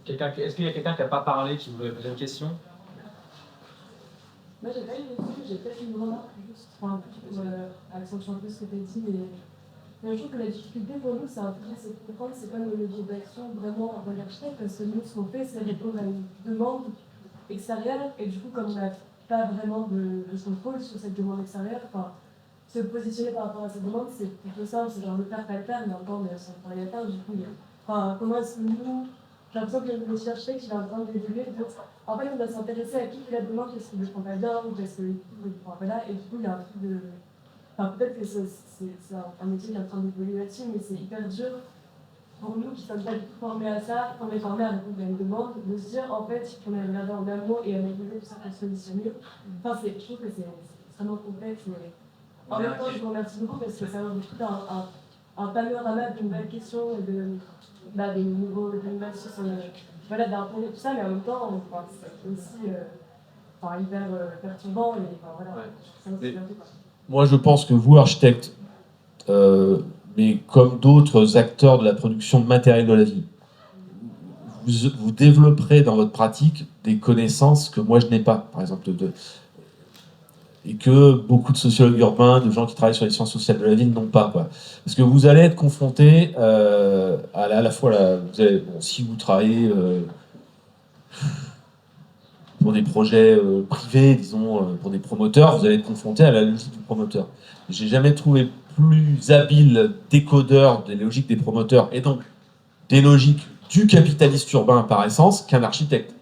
Est-ce qu'il y a quelqu'un qui n'a pas parlé, qui voulait poser une question? Moi, j'ai pas eu une question, j'ai peut-être une remarque juste pour accentuer un peu ce que tu as dit, mais je trouve que la difficulté pour nous, c'est de comprendre c'est quoi nos leviers d'action vraiment en tant qu'architecte, parce que nous, ce qu'on fait, c'est répondre à une demande extérieure, et du coup, comme on n'a pas vraiment de contrôle sur cette demande extérieure, se positionner par rapport à cette demande, c'est plutôt simple, c'est genre le faire, pas le faire, mais encore, mais sans travail à faire, du coup, comment est-ce que nous, j'ai l'impression que le métier architecte, il est en train d'évoluer, en fait, on doit s'intéresser à qui fait la demande, qu'est-ce qu'il ne prend pas bien, ou qu'est-ce qu'il ne prend pas là, et du coup, il y a un truc de... peut-être que c'est un métier qui est en train d'évoluer là-dessus, mais c'est hyper dur pour nous qui ne sommes pas du tout formés à ça, qu'on est formés à répondre à une demande, de se dire, en fait, il faut regarder en amont et analyser tout ça pour se positionner. Je trouve que c'est extrêmement complexe, mais en même temps, je vous remercie beaucoup parce que ça ouvre tout un panorama de nouvelles questions et des nouveaux sources, d'apprendre tout ça, mais en même temps, c'est aussi hyper perturbant et voilà. Moi, je pense que vous, architectes, mais comme d'autres acteurs de la production de matériel de la vie, vous développerez dans votre pratique des connaissances que moi je n'ai pas, par exemple, et que beaucoup de sociologues urbains, de gens qui travaillent sur les sciences sociales de la ville n'ont pas, quoi. Parce que vous allez être confronté à la fois, si vous travaillez pour des projets privés, disons, pour des promoteurs, vous allez être confronté à la logique du promoteur. J'ai jamais trouvé plus habile décodeur des logiques des promoteurs, et donc des logiques du capitaliste urbain par essence, qu'un architecte.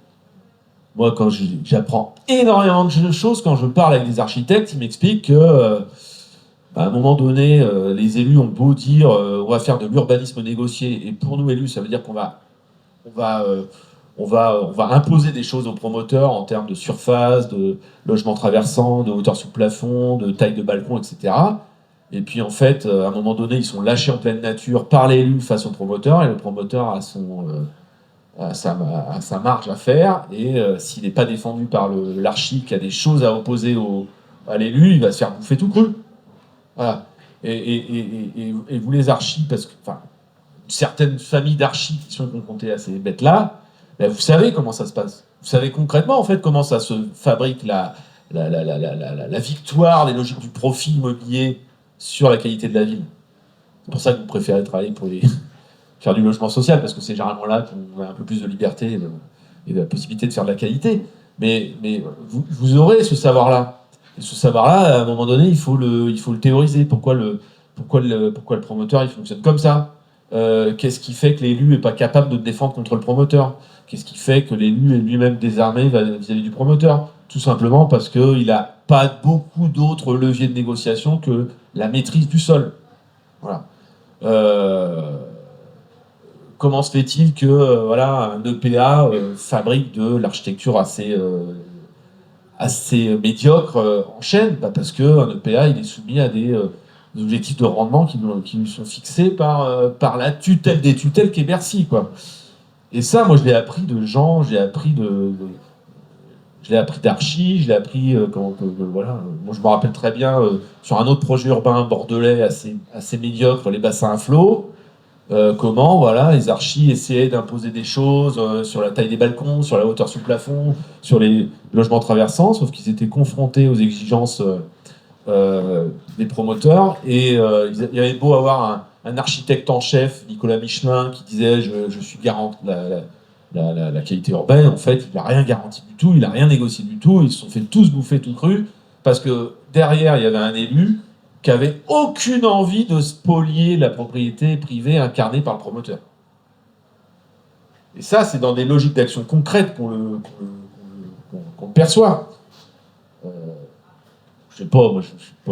Moi, quand j'apprends énormément de choses, quand je parle avec des architectes, ils m'expliquent que, à un moment donné, les élus ont beau dire on va faire de l'urbanisme négocié, et pour nous élus, ça veut dire qu'on va imposer des choses aux promoteurs en termes de surface, de logement traversant, de hauteur sous plafond, de taille de balcon, etc. Et puis en fait, à un moment donné, ils sont lâchés en pleine nature par l'élu face au promoteur, et le promoteur a sa marge à faire, et s'il n'est pas défendu par l'archi qui a des choses à opposer à l'élu, il va se faire bouffer tout cru. Voilà. Et vous les archis, parce que, enfin, certaines familles d'archis qui sont confrontées à ces bêtes-là, ben, vous savez comment ça se passe. Vous savez concrètement, en fait, comment ça se fabrique la victoire, les logiques du profit immobilier sur la qualité de la ville. C'est pour ça que vous préférez travailler pour faire du logement social, parce que c'est généralement là qu'on a un peu plus de liberté et de la possibilité de faire de la qualité. Mais vous aurez ce savoir-là. Et ce savoir-là, à un moment donné, il faut le théoriser. Pourquoi le promoteur il fonctionne comme ça? Qu'est-ce qui fait que l'élu n'est pas capable de défendre contre le promoteur? Qu'est-ce qui fait que l'élu est lui-même désarmé vis-à-vis du promoteur? Tout simplement parce qu'il n'a pas beaucoup d'autres leviers de négociation que la maîtrise du sol. Voilà. Comment se fait-il que voilà, un EPA fabrique de l'architecture assez médiocre en chaîne? Parce qu'un EPA il est soumis à des objectifs de rendement qui lui sont fixés par la tutelle des tutelles qui est Bercy, quoi. Et ça, moi, je l'ai appris de gens, je l'ai appris d'archi, je l'ai appris voilà. Moi, je me rappelle très bien sur un autre projet urbain bordelais assez médiocre, les bassins à flot. Comment, voilà, les archis essayaient d'imposer des choses sur la taille des balcons, sur la hauteur sous plafond, sur les logements traversants, sauf qu'ils étaient confrontés aux exigences des promoteurs. Et il y avait beau avoir un architecte en chef, Nicolas Michelin, qui disait je suis garant de la qualité urbaine. En fait, il n'a rien garanti du tout, il n'a rien négocié du tout. Ils se sont fait tous bouffer tout cru, parce que derrière, il y avait un élu qui avait aucune envie de spolier la propriété privée incarnée par le promoteur. Et ça, c'est dans des logiques d'action concrètes qu'on le perçoit. Je sais pas, moi je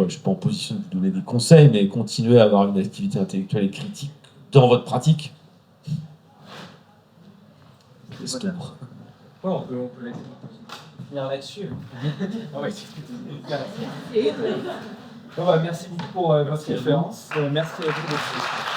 suis pas en position de vous donner des conseils, mais continuez à avoir une activité intellectuelle et critique dans votre pratique. Ouais, on peut finir là-dessus. Ah ouais, bon, bah, merci beaucoup pour votre conférence. Merci à vous.